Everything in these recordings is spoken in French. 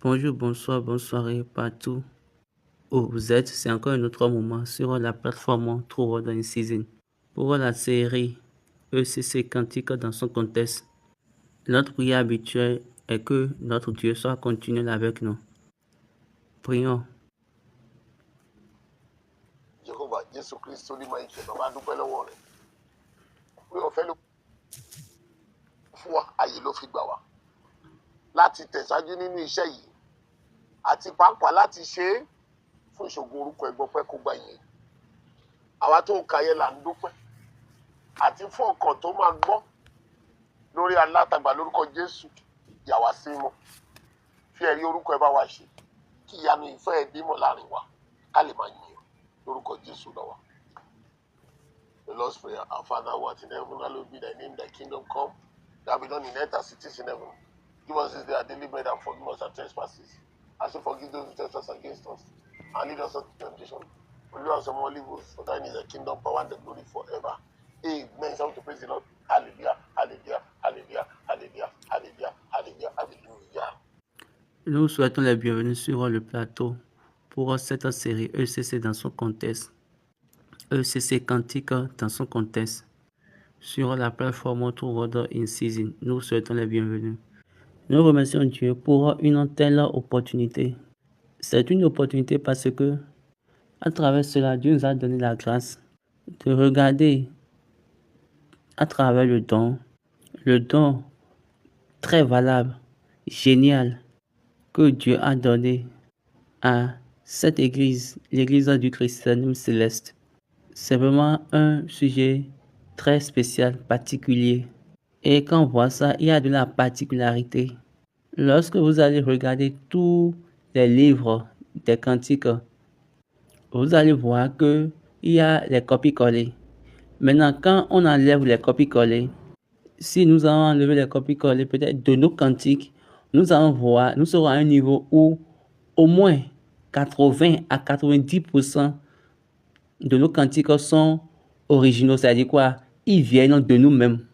Bonjour, bonsoir, bonne soirée partout où vous êtes. C'est encore un autre moment sur la plateforme True World in Season pour la série ECC Quantique dans son contexte. Notre prière habituelle est que notre Dieu soit continuel avec nous. Prions. Jehovah, Jésus Christ, Olùmọ̀ọ́kẹ́, bàbá dúpẹ́ lọ́wọ́ rẹ̀. Pé ọ̀fẹ́ ló fún wa, ààyè ló fi gbà wá. Láti tẹ̀síwájú nínú iṣẹ́ yìí, àti pàápàá láti ṣe é fún ìṣògo orúkọ ẹ̀gbọ́pẹ́ kó gbà yẹn. Àwa tó ń kayẹ́ là ń dúpẹ́. Àti fún ọkàn tó máa gbọ́ lórí alátagbà lórúkọ Jésù, yà wá sí mọ́. Fi ẹ̀rí orúkọ ẹ bá wa ṣe. Kí ìyanu ìfẹ́ ẹ bímọ láàrin wa, ká lè máa yìn ọ́ lórúkọ Jésù lọ́wọ́. The Lord's Prayer, our Father who art in heaven, hallowed be thy name, thy kingdom come, thy will be done in earth as it is in heaven. Give us this day our daily bread and forgive us our trespasses, as we forgive those who trespass against us. And lead us not into temptation. Deliver us from all evil, for thine is the kingdom, power, and the glory forever. Amen. Someone to praise the Lord. Hallelujah, hallelujah, hallelujah, hallelujah, hallelujah, hallelujah, hallelujah. Nous souhaitons la bienvenue sur le plateau pour cette série ECC dans son contexte. ECC Quantique dans son contexte. Sur la plateforme True World in Season, nous souhaitons la bienvenue. Nous remercions Dieu pour une telle opportunité. C'est une opportunité parce que, à travers cela, Dieu nous a donné la grâce de regarder à travers le don très valable, génial, que Dieu a donné à cette église, l'église du christianisme céleste. C'est vraiment un sujet très spécial, particulier. Et quand on voit ça, il y a de la particularité. Lorsque vous allez regarder tous les livres des cantiques, vous allez voir qu'il y a les copies-collées. Maintenant, quand on enlève les copies-collées, si nous avons enlevé les copies-collées peut-être de nos cantiques, nous allons voir, nous serons à un niveau où au moins 80 à 90% de nos cantiques sont originaux. C'est-à-dire quoi? Ils viennent de nous-mêmes.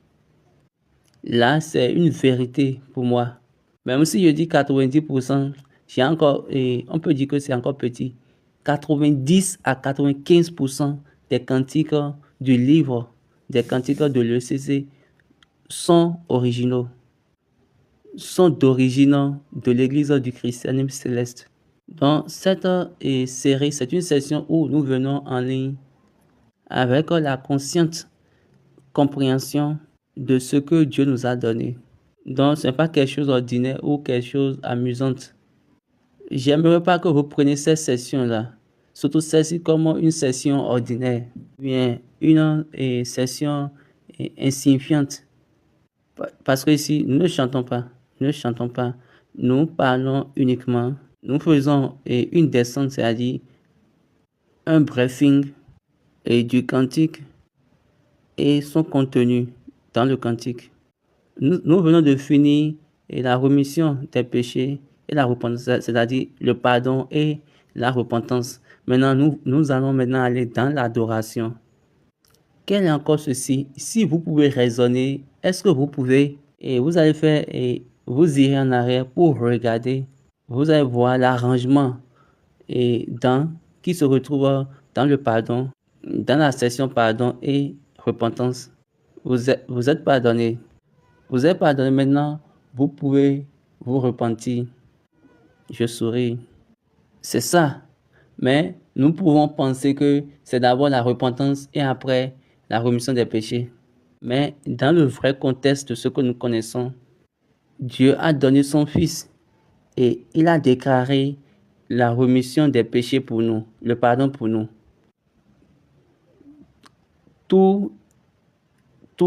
Là, c'est une vérité pour moi. Même si je dis 90%, j'ai encore, et on peut dire que c'est encore petit. 90 à 95% des cantiques du livre, des cantiques de l'ECC sont originaux, sont d'origine de l'église du christianisme céleste. Dans cette série, c'est une session où nous venons en ligne avec la consciente compréhension de ce que Dieu nous a donné. Donc, ce n'est pas quelque chose d'ordinaire ou quelque chose d'amusant. J'aimerais pas que vous preniez cette session-là, surtout celle-ci, comme une session ordinaire, bien une session insignifiante. Parce que ici, nous ne chantons pas, nous parlons uniquement, nous faisons une descente, c'est-à-dire un briefing du cantique et son contenu dans le cantique. Nous venons de finir la rémission des péchés et la repentance, c'est-à-dire le pardon et la repentance. Maintenant, nous allons maintenant aller dans l'adoration. Quel est encore ceci? Si vous pouvez raisonner, est-ce que vous pouvez, et vous allez faire, et vous irez en arrière pour regarder, vous allez voir l'arrangement qui se retrouve dans le pardon, dans la session pardon et repentance. Vous êtes pardonné. Vous êtes pardonné maintenant, vous pouvez vous repentir. Je souris. C'est ça. Mais nous pouvons penser que c'est d'abord la repentance et après la rémission des péchés. Mais dans le vrai contexte de ce que nous connaissons, Dieu a donné son Fils et il a déclaré la rémission des péchés pour nous, le pardon pour nous. Tous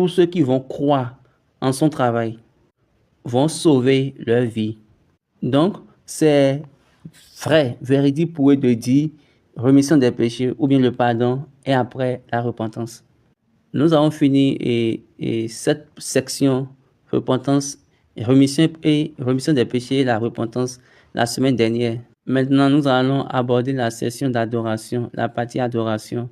ceux qui vont croire en son travail vont sauver leur vie. Donc, c'est vrai, véridique pour eux de dire rémission des péchés ou bien le pardon et après la repentance. Nous avons fini cette section repentance, rémission des péchés et la repentance la semaine dernière. Maintenant, nous allons aborder la session d'adoration, la partie adoration.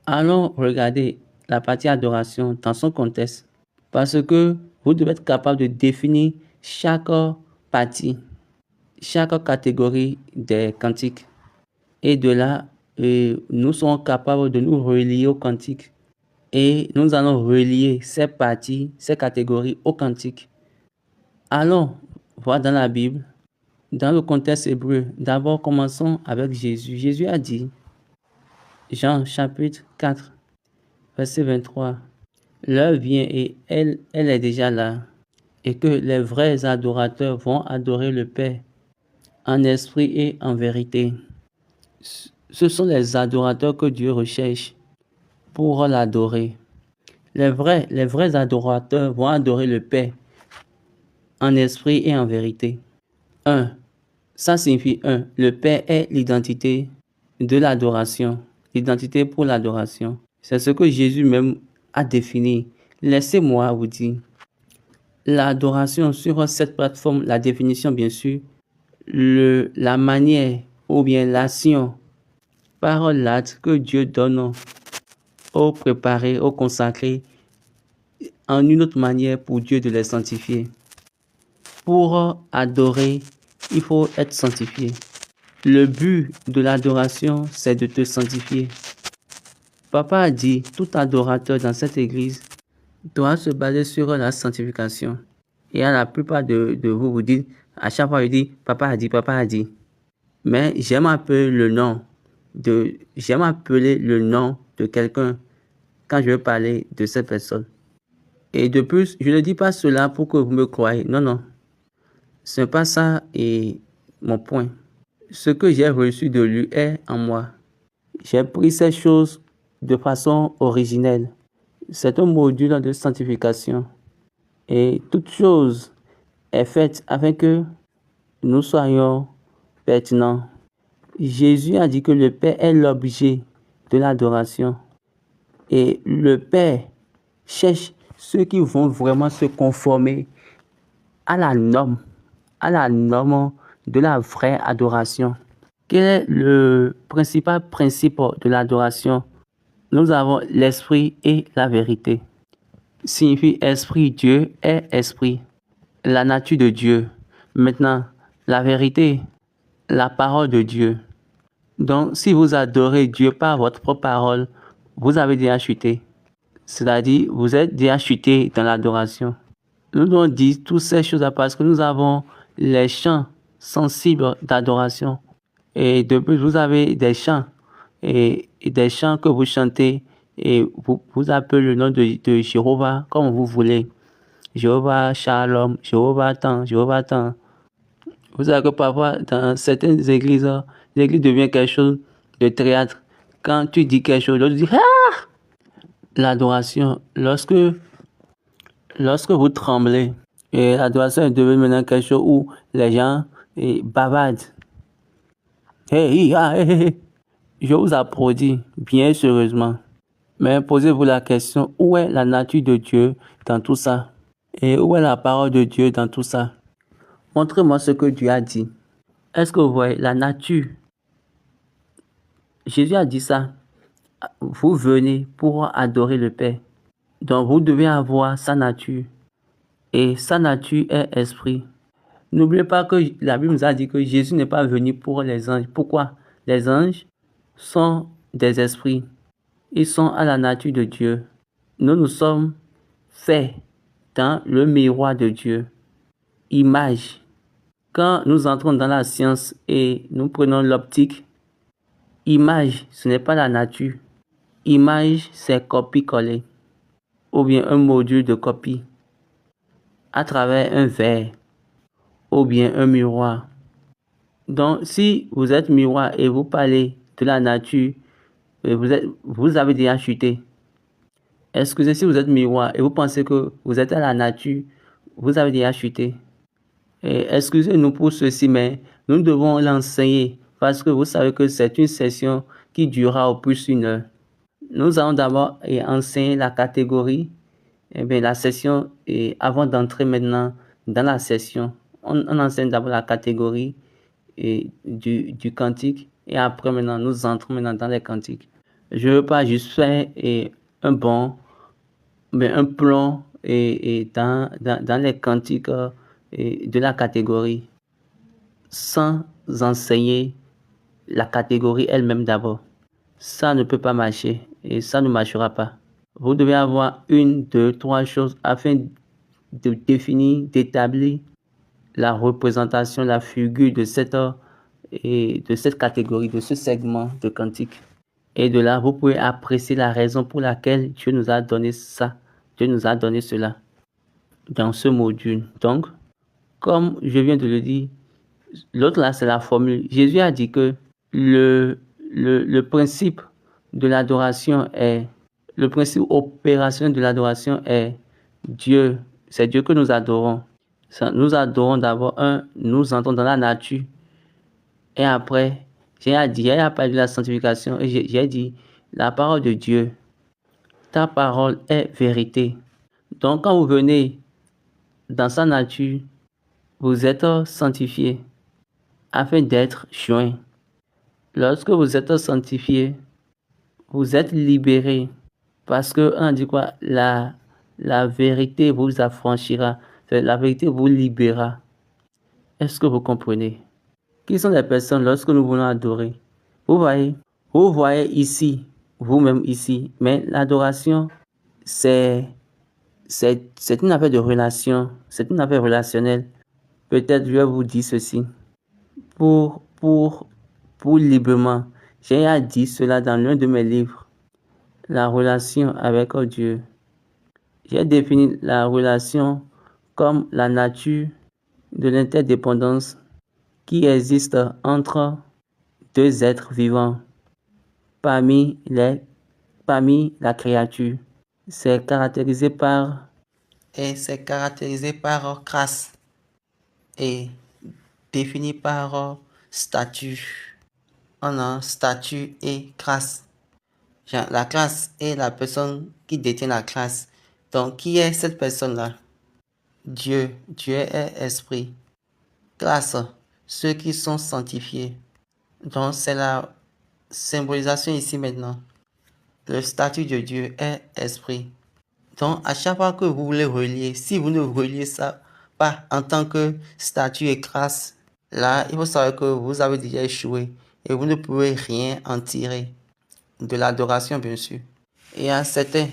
Allons regarder la partie adoration dans son contexte parce que vous devez être capable de définir chaque partie. chaque catégorie des cantiques. Et de là, nous serons capables de nous relier aux cantiques. Et nous allons relier ces parties, ces catégories aux cantiques. Allons voir dans la Bible, dans le contexte hébreu. D'abord, commençons avec Jésus. Jésus a dit, Jean chapitre 4, verset 23, « L'heure vient et elle est déjà là, et que les vrais adorateurs vont adorer le Père en esprit et en vérité. » Ce sont les adorateurs que Dieu recherche pour l'adorer. Les vrais adorateurs vont adorer le Père en esprit et en vérité. Ça signifie le Père est l'identité de l'adoration, l'identité pour l'adoration. C'est ce que Jésus même a défini. Laissez-moi vous dire. L'adoration sur cette plateforme, la définition bien sûr, la manière ou bien l'action par l'acte que Dieu donne au préparé, au consacré, en une autre manière pour Dieu de les sanctifier. Pour adorer, il faut être sanctifié. Le but de l'adoration, c'est de te sanctifier. Papa a dit, tout adorateur dans cette église doit se baser sur la sanctification. Et à la plupart de vous, vous dites, à chaque fois, il dit, papa a dit, papa a dit. Mais j'aime appeler le nom de quelqu'un quand je veux parler de cette personne. Et de plus, je ne dis pas cela pour que vous me croyez. Non, non. Ce n'est pas ça et mon point. Ce que j'ai reçu de lui est en moi. J'ai pris ces choses de façon originelle. C'est un module de sanctification. Et toute chose est faite afin que nous soyons pertinents. Jésus a dit que le Père est l'objet de l'adoration. Et le Père cherche ceux qui vont vraiment se conformer à la norme de la vraie adoration. Quel est le principal principe de l'adoration? Nous avons l'esprit et la vérité. Signifie esprit, Dieu est esprit. La nature de Dieu. Maintenant, la vérité, la parole de Dieu. Donc, si vous adorez Dieu par votre propre parole, vous avez déjà chuté. C'est-à-dire, vous êtes déjà chuté dans l'adoration. Nous devons dire toutes ces choses parce que nous avons les chants sensibles d'adoration. Et de plus, vous avez des chants et des chants que vous chantez et vous appelez le nom de Jéhovah comme vous voulez. Jéhovah Shalom, Jéhovah tant, Jéhovah tant. Vous savez que parfois, dans certaines églises, l'église devient quelque chose de théâtre. Quand tu dis quelque chose, l'autre dit « Ah !» L'adoration, lorsque vous tremblez, et l'adoration est devenue maintenant quelque chose où les gens bavardent. Hey, je vous applaudis bien sérieusement. Mais posez-vous la question, où est la nature de Dieu dans tout ça? Et où est la parole de Dieu dans tout ça? Montrez-moi ce que Dieu a dit. Est-ce que vous voyez la nature? Jésus a dit ça. Vous venez pour adorer le Père. Donc vous devez avoir sa nature. Et sa nature est esprit. N'oubliez pas que la Bible nous a dit que Jésus n'est pas venu pour les anges. Pourquoi? Les anges sont des esprits. Ils sont à la nature de Dieu. Nous sommes faits dans le miroir de Dieu. Image. Quand nous entrons dans la science et nous prenons l'optique, image, ce n'est pas la nature. Image, c'est copie-coller. Ou bien un module de copie. À travers un verre. Ou bien un miroir. Donc, si vous êtes miroir et vous parlez de la nature, vous avez déjà chuté. Excusez, si vous êtes miroir et vous pensez que vous êtes à la nature, vous avez déjà chuté. Et excusez-nous pour ceci, mais nous devons l'enseigner parce que vous savez que c'est une session qui durera au plus 1 heure. Nous allons d'abord enseigner la catégorie, la session, et avant d'entrer maintenant dans la session, on enseigne d'abord la catégorie du cantique et après maintenant nous entrons maintenant dans les cantiques. Je ne veux pas juste faire un plomb dans les cantiques de la catégorie. sans enseigner la catégorie elle-même d'abord. Ça ne peut pas marcher et ça ne marchera pas. Vous devez avoir 1, 2, 3 choses afin de définir, d'établir la représentation, la figure de cette catégorie, de ce segment de cantique. Et de là, vous pouvez apprécier la raison pour laquelle Dieu nous a donné ça. Dieu nous a donné cela dans ce module. Donc, comme je viens de le dire, l'autre là, c'est la formule. Jésus a dit que le principe de l'adoration est, le principe opérationnel de l'adoration est Dieu. C'est Dieu que nous adorons. Nous adorons d'abord, nous entrons dans la nature. Et après, j'ai parlé de la sanctification et j'ai dit, la parole de Dieu, ta parole est vérité. Donc, quand vous venez dans sa nature, vous êtes sanctifié afin d'être joint. Lorsque vous êtes sanctifié, vous êtes libéré parce que, on dit quoi, la vérité vous affranchira, la vérité vous libérera. Est-ce que vous comprenez? Qui sont les personnes lorsque nous voulons adorer? Vous voyez ici, vous-même ici, mais l'adoration, c'est une affaire de relation, c'est une affaire relationnelle. Peut-être je vais vous dire ceci. Pour librement, j'ai dit cela dans l'un de mes livres. La relation avec Dieu. J'ai défini la relation comme la nature de l'interdépendance qui existe entre deux êtres vivants parmi la créature. C'est caractérisé par grâce et défini par statut. On a statut et grâce. La grâce est la personne qui détient la grâce. Donc, qui est cette personne-là? Dieu. Dieu est esprit. Grâce, ceux qui sont sanctifiés. Donc, c'est la symbolisation ici maintenant. Le statut de Dieu est esprit. Donc, à chaque fois que vous voulez relier, si vous ne reliez ça pas en tant que statut et grâce, là, il faut savoir que vous avez déjà échoué et vous ne pouvez rien en tirer. De l'adoration, bien sûr. Et à certaines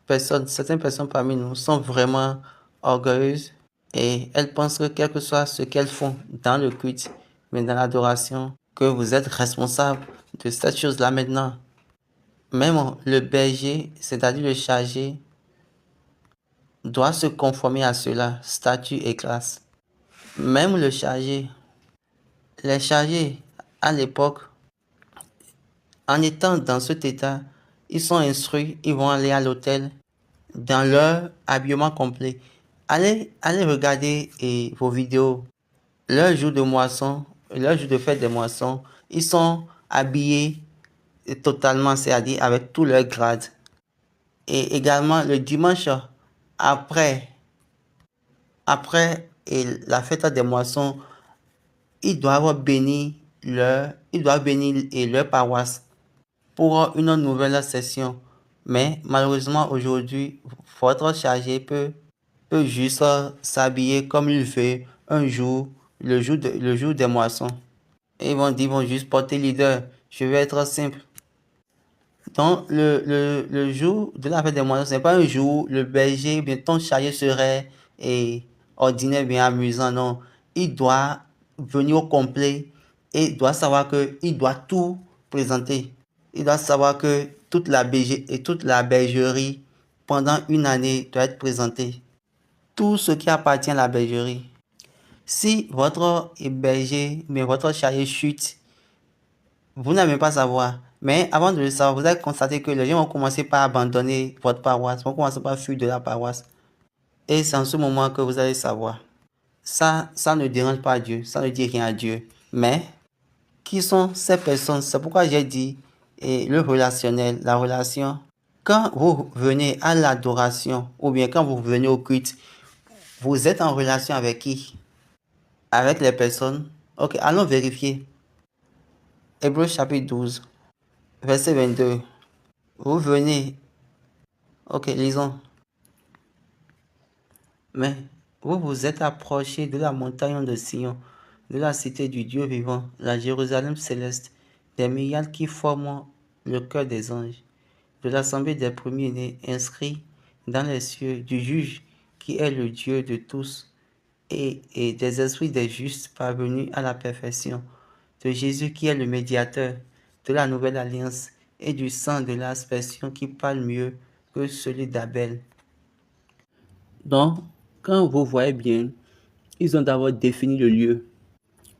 personnes parmi nous sont vraiment orgueilleuses et elles pensent que quel que soit ce qu'elles font dans le culte, mais dans l'adoration, que vous êtes responsable de cette chose-là maintenant. Même le berger, c'est-à-dire le chargé, doit se conformer à cela, statut et grâce. Même le chargé, les chargés à l'époque, en étant dans cet état, ils sont instruits, ils vont aller à l'hôtel dans leur habillement complet. Allez regarder vos vidéos. Leur jour de moisson, leur jour de fête des moissons, ils sont habillés totalement, c'est-à-dire avec tout leur grade. Et également le dimanche, après la fête des moissons, ils doivent bénir leur paroisse pour une nouvelle session. Mais malheureusement aujourd'hui, votre chargé peut juste s'habiller comme il veut un jour, le jour des moissons. Et ils vont juste porter leader. Je vais être simple. Donc le jour de la fête des moissons, ce n'est pas un jour le berger, bien ton chargé serait ordinaire, bien amusant. Non, il doit venir au complet et il doit savoir que il doit tout présenter. Il doit savoir que toute la bergerie pendant une année doit être présentée. Tout ce qui appartient à la bergerie. Si votre berger, mais votre chargé chute, vous n'avez pas savoir. Mais avant de le savoir, vous allez constater que les gens vont commencer par abandonner votre paroisse, vont commencer par fuir de la paroisse. Et c'est en ce moment que vous allez savoir. Ça ne dérange pas Dieu, ça ne dit rien à Dieu. Mais qui sont ces personnes? C'est pourquoi j'ai dit le relationnel, la relation. Quand vous venez à l'adoration ou bien quand vous venez au culte, vous êtes en relation avec qui? Avec les personnes. Ok, allons vérifier. Hébreux chapitre 12, verset 22. Vous venez. Ok, lisons. Mais vous vous êtes approché de la montagne de Sion, de la cité du Dieu vivant, la Jérusalem céleste, des myriades qui forment le cœur des anges, de l'assemblée des premiers-nés inscrits dans les cieux, du juge qui est le Dieu de tous, et des esprits des justes parvenus à la perfection, de Jésus qui est le médiateur de la nouvelle alliance, et du sang de l'aspersion qui parle mieux que celui d'Abel. Donc, quand vous voyez bien, ils ont d'abord défini le lieu.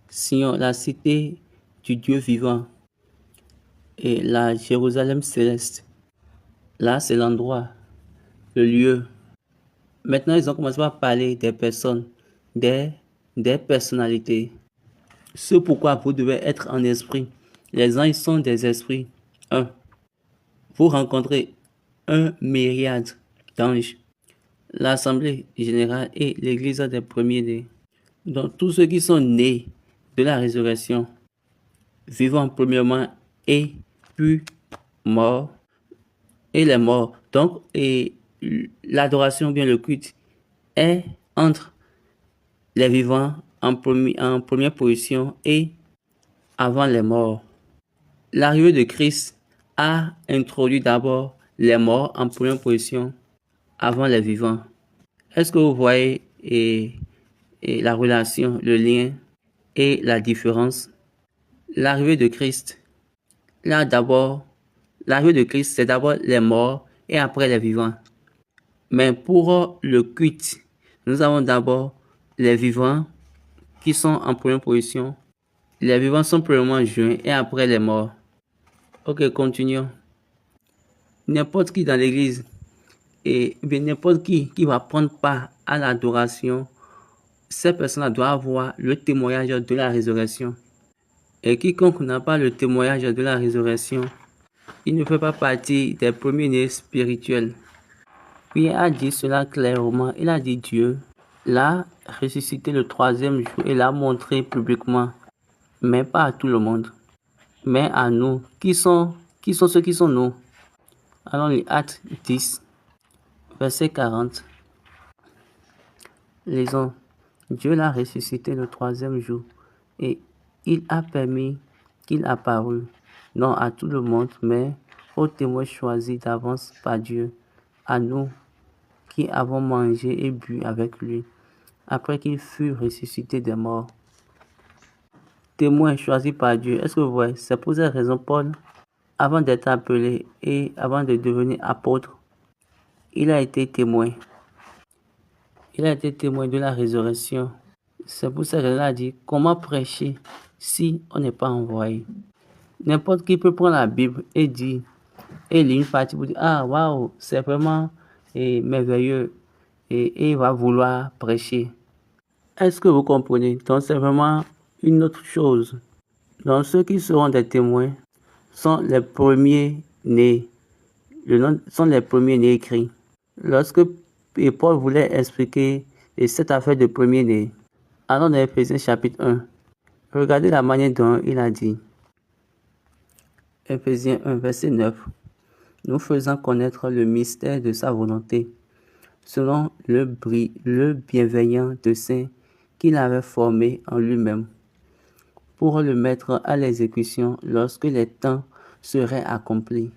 Sion, la cité du Dieu vivant, et la Jérusalem céleste. Là, c'est l'endroit, le lieu. Maintenant, ils ont commencé à parler des personnes, des personnalités. Ce pourquoi vous devez être en esprit. Les anges sont des esprits. 1. Vous rencontrez un myriade d'anges, l'assemblée générale et l'église des premiers-nés. Donc, tous ceux qui sont nés de la résurrection, vivant premièrement et puis morts, et les morts. Donc, et l'adoration, bien le culte, est entre les vivants en première position et avant les morts. L'arrivée de Christ a introduit d'abord les morts en première position avant les vivants. Est-ce que vous voyez la relation, le lien et la différence? L'arrivée de Christ, l'arrivée de Christ, c'est d'abord les morts et après les vivants. Mais pour le culte, nous avons d'abord les vivants qui sont en première position. Les vivants sont premièrement joints et après les morts. Ok, continuons. N'importe qui dans l'église et n'importe qui va prendre part à l'adoration, cette personne doit avoir le témoignage de la résurrection. Et quiconque n'a pas le témoignage de la résurrection, il ne fait pas partie des premiers-nés spirituels. Puis il a dit cela clairement. Il a dit Dieu l'a ressuscité le troisième jour et l'a montré publiquement. Mais pas à tout le monde. Mais à nous. Qui sont ceux qui sont nous? Allons lire Actes 10, verset 40. Lisons. Dieu l'a ressuscité le troisième jour et il a permis qu'il apparût, non à tout le monde, mais aux témoins choisis d'avance par Dieu, à nous qui avons mangé et bu avec lui, après qu'il fut ressuscité des morts. Témoins choisis par Dieu, est-ce que vous voyez? C'est pour cette raison, Paul, avant d'être appelé et avant de devenir apôtre, il a été témoin. Il a été témoin de la résurrection. C'est pour ça qu'il a dit, comment prêcher si on n'est pas envoyé? N'importe qui peut prendre la Bible et dire, et lire une partie pour dire, ah, waouh, c'est vraiment merveilleux, et il va vouloir prêcher. Est-ce que vous comprenez? Donc, c'est vraiment une autre chose. Donc, ceux qui seront des témoins sont les premiers-nés. Le nom sont les premiers-nés écrits. Lorsque Paul voulait expliquer cette affaire de premier-né, allons dans Éphésiens chapitre 1. Regardez la manière dont il a dit. Éphésiens 1, verset 9. Nous faisons connaître le mystère de sa volonté, selon le bienveillant dessein qu'il avait formé en lui-même, pour le mettre à l'exécution lorsque les temps seraient accomplis,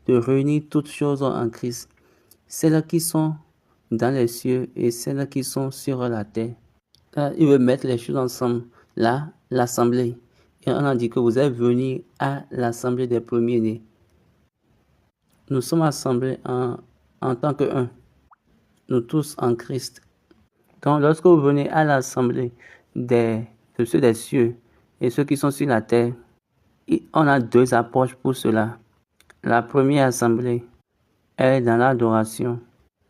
de réunir toutes choses en Christ, celles qui sont dans les cieux et celles qui sont sur la terre. Là, il veut mettre les choses ensemble. Là, l'assemblée. Et on a dit que vous êtes venus à l'assemblée des premiers-nés. Nous sommes assemblés en tant qu'un. Nous tous en Christ. Donc, lorsque vous venez à l'assemblée de ceux des cieux et ceux qui sont sur la terre, on a deux approches pour cela. La première assemblée est dans l'adoration.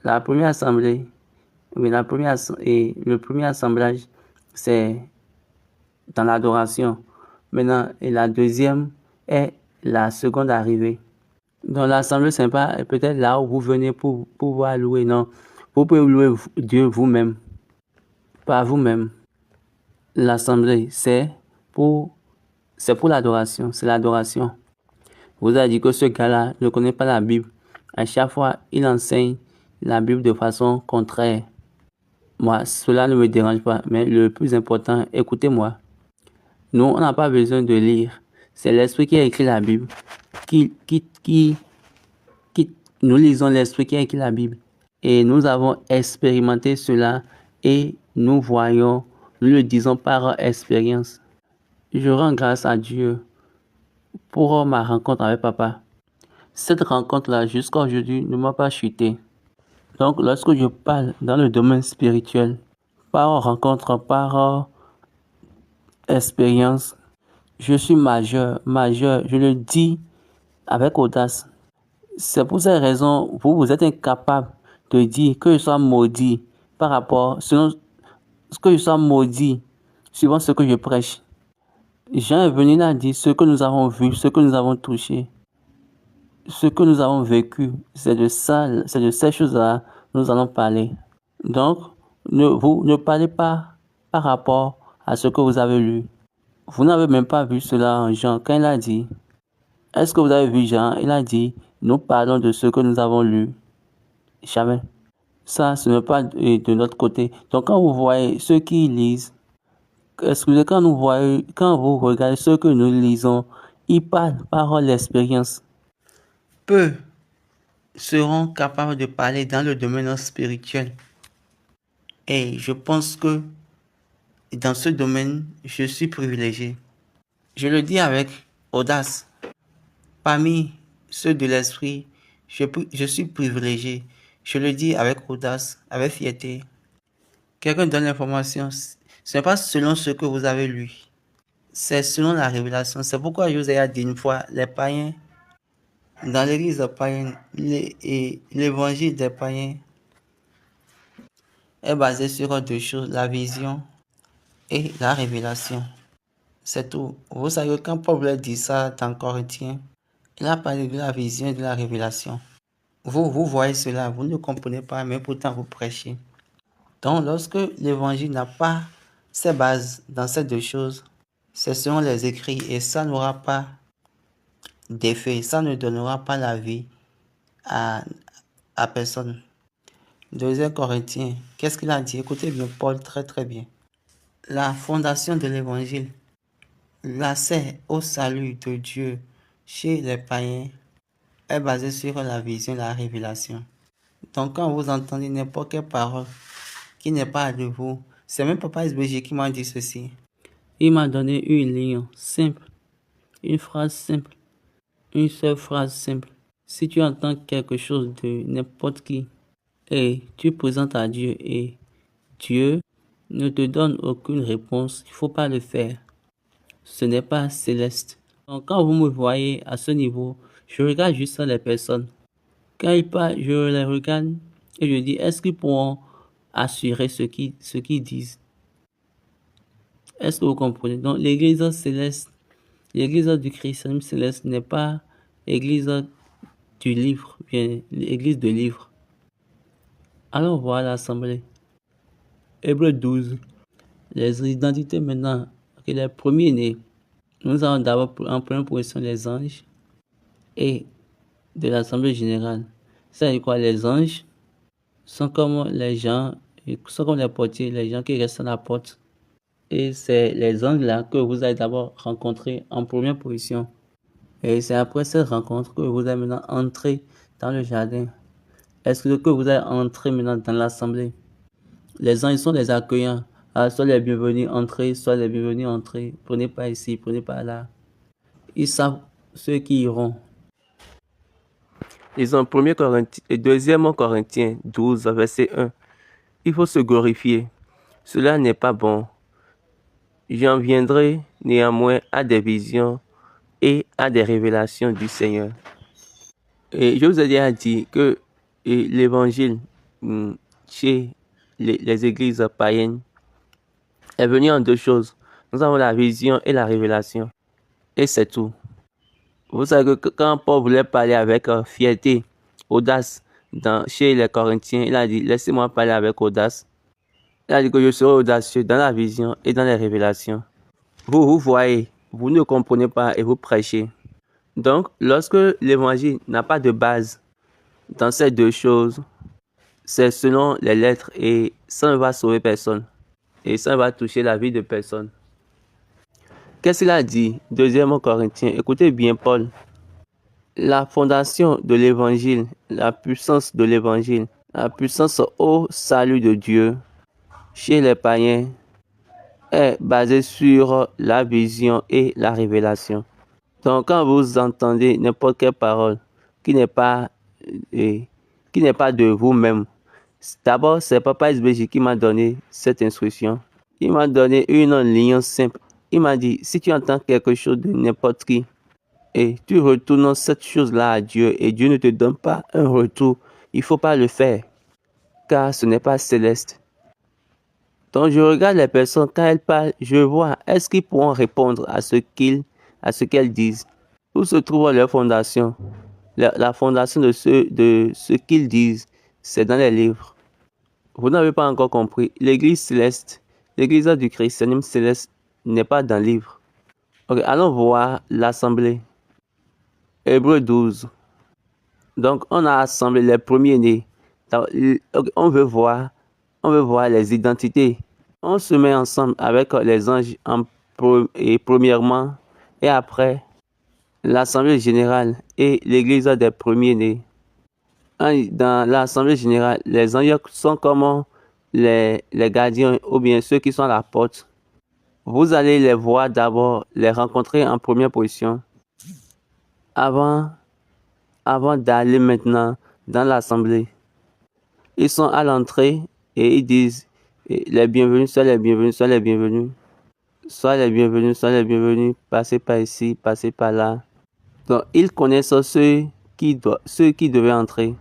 La première assemblée, le premier assemblage, c'est dans l'adoration. Maintenant, et la deuxième est la seconde arrivée. Donc, l'assemblée, c'est pas peut-être là où vous venez pour pouvoir louer, non. Vous pouvez louer Dieu vous-même, pas vous-même. L'assemblée, c'est pour l'adoration, c'est l'adoration. Vous avez dit que ce gars-là ne connaît pas la Bible. À chaque fois, il enseigne la Bible de façon contraire. Moi, cela ne me dérange pas, mais le plus important, écoutez-moi. Nous, on n'a pas besoin de lire. C'est l'Esprit qui a écrit la Bible. Nous lisons l'Esprit qui a écrit la Bible. Et nous avons expérimenté cela et nous voyons, nous le disons par expérience. Je rends grâce à Dieu pour ma rencontre avec papa. Cette rencontre-là, jusqu'à aujourd'hui, ne m'a pas chuté. Donc, lorsque je parle dans le domaine spirituel, par rencontre, par expérience, je suis majeur, je le dis avec audace. C'est pour cette raison, vous êtes incapable de dire que je sois maudit par rapport, selon ce que je sois maudit, suivant ce que je prêche. Jean est venu là dire ce que nous avons vu, ce que nous avons touché, ce que nous avons vécu. C'est de ces choses-là que nous allons parler. Donc, vous ne parlez pas par rapport à ce que vous avez lu. Vous n'avez même pas vu cela en Jean. Quand il a dit, est-ce que vous avez vu Jean? Il a dit, nous parlons de ce que nous avons lu. Jamais. Ça, ce n'est pas de notre côté. Donc, quand vous voyez ceux qui lisent, excusez, quand vous regardez ce que nous lisons, ils parlent par l'expérience. Peu seront capables de parler dans le domaine spirituel. Et je pense que dans ce domaine, je suis privilégié. Je le dis avec audace. Parmi ceux de l'esprit, je suis privilégié. Je le dis avec audace, avec fierté. Quelqu'un donne l'information. Ce n'est pas selon ce que vous avez lu. C'est selon la révélation. C'est pourquoi je vous ai dit une fois, les païens, dans l'église païenne, l'évangile des païens est basé sur deux choses, la vision et la révélation. C'est tout. Vous savez, quand Paul voulait dire ça dans Corinthiens, il a parlé de la vision et de la révélation. Vous voyez cela, vous ne comprenez pas, mais pourtant vous prêchez. Donc, lorsque l'évangile n'a pas ses bases dans ces deux choses, c'est selon les écrits et ça n'aura pas d'effet, ça ne donnera pas la vie à personne. 2 Corinthiens, qu'est-ce qu'il a dit? Écoutez bien, Paul, très très bien. La fondation de l'évangile, l'accès au salut de Dieu chez les païens est basée sur la vision et la révélation. Donc, quand vous entendez n'importe quelle parole qui n'est pas de vous, c'est même Papa SBG qui m'a dit ceci. Il m'a donné une ligne simple, une phrase simple, une seule phrase simple. Si tu entends quelque chose de n'importe qui et tu présentes à Dieu et Dieu ne te donne aucune réponse, il ne faut pas le faire. Ce n'est pas céleste. Donc, quand vous me voyez à ce niveau, je regarde juste les personnes. Quand ils parlent, je les regarde et je dis, est-ce qu'ils pourront assurer ce qu'ils disent? Est-ce que vous comprenez? Donc, l'église céleste, l'église du christianisme céleste n'est pas l'église du livre, bien l'église de livre. Allons voir l'assemblée. Hébreux 12. Les identités maintenant. Okay, les premiers-nés. Nous avons d'abord en première position les anges et de l'assemblée générale. C'est quoi? Les anges sont comme les gens, sont comme les portiers, les gens qui restent à la porte. Et c'est les anges là que vous allez d'abord rencontrer en première position. Et c'est après cette rencontre que vous allez maintenant entrer dans le jardin. Est-ce que vous allez entrer maintenant dans l'assemblée? Les anges sont les accueillants. Alors, soit les bienvenus entrez, soit les bienvenus entrez. Prenez pas ici, prenez pas là. Ils savent ceux qui iront. Ils ont 2 Corinthiens 12, verset 1. Il faut se glorifier. Cela n'est pas bon. J'en viendrai néanmoins à des visions et à des révélations du Seigneur. Et je vous ai déjà dit que l'évangile chez les églises païennes est venu en deux choses. Nous avons la vision et la révélation. Et c'est tout. Vous savez que quand Paul voulait parler avec fierté, audace, chez les Corinthiens, il a dit, laissez-moi parler avec audace. Il a dit que je serai audacieux dans la vision et dans les révélations. Vous voyez, vous ne comprenez pas et vous prêchez. Donc, lorsque l'évangile n'a pas de base dans ces deux choses, c'est selon les lettres et ça ne va sauver personne. Et ça va toucher la vie de personne. Qu'est-ce qu'il a dit? 2 Corinthiens. Écoutez bien Paul. La fondation de l'évangile, la puissance de l'évangile, la puissance au salut de Dieu chez les païens est basée sur la vision et la révélation. Donc quand vous entendez n'importe quelle parole qui n'est pas de vous-même, d'abord c'est Papa SBJ qui m'a donné cette instruction. Il m'a donné une ligne simple. Il m'a dit, si tu entends quelque chose de n'importe qui, et tu retournes cette chose-là à Dieu, et Dieu ne te donne pas un retour, il ne faut pas le faire, car ce n'est pas céleste. Donc je regarde les personnes, quand elles parlent, je vois, est-ce qu'ils pourront répondre à ce qu'elles disent? Où se trouve leur fondation? La fondation de ce qu'ils disent, c'est dans les livres. Vous n'avez pas encore compris. L'église céleste, l'église du christianisme céleste n'est pas dans le livre. Ok, allons voir l'assemblée. Hébreux 12. Donc, on a assemblé les premiers-nés. On veut voir les identités. On se met ensemble avec les anges premièrement et après l'assemblée générale et l'église des premiers-nés. Dans l'assemblée générale, les anges sont comme les gardiens ou bien ceux qui sont à la porte. Vous allez les voir d'abord, les rencontrer en première position avant d'aller maintenant dans l'assemblée. Ils sont à l'entrée et ils disent les bienvenus, soyez les bienvenus, soyez les bienvenus. Soyez les bienvenus, soyez les bienvenus, passez par ici, passez par là. Donc ils connaissent ceux qui devaient entrer.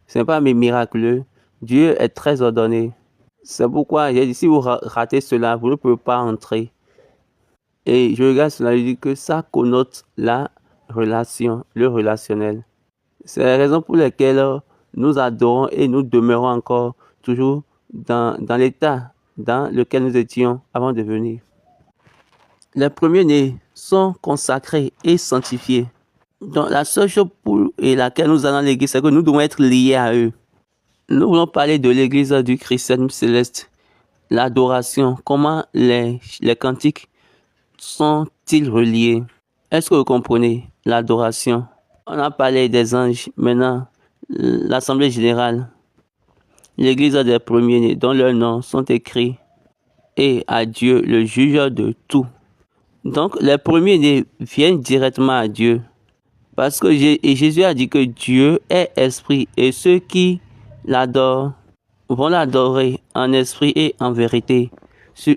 Ce n'est pas miraculeux. Dieu est très ordonné. C'est pourquoi j'ai dit, si vous ratez cela, vous ne pouvez pas entrer. Et je regarde cela, je dis que ça connote la relation, le relationnel. C'est la raison pour laquelle nous adorons et nous demeurons encore toujours dans l'état dans lequel nous étions avant de venir. Les premiers-nés sont consacrés et sanctifiés. Donc la seule chose pour laquelle nous allons à l'église, c'est que nous devons être liés à eux. Nous voulons parler de l'église du christianisme céleste, l'adoration, comment les cantiques sont-ils reliés? Est-ce que vous comprenez l'adoration? On a parlé des anges, maintenant l'assemblée générale, l'église des premiers-nés dont leurs noms sont écrits et à Dieu, le juge de tout. Donc les premiers-nés viennent directement à Dieu parce que Jésus a dit que Dieu est esprit et ceux qui l'adorent vont l'adorer en esprit et en vérité.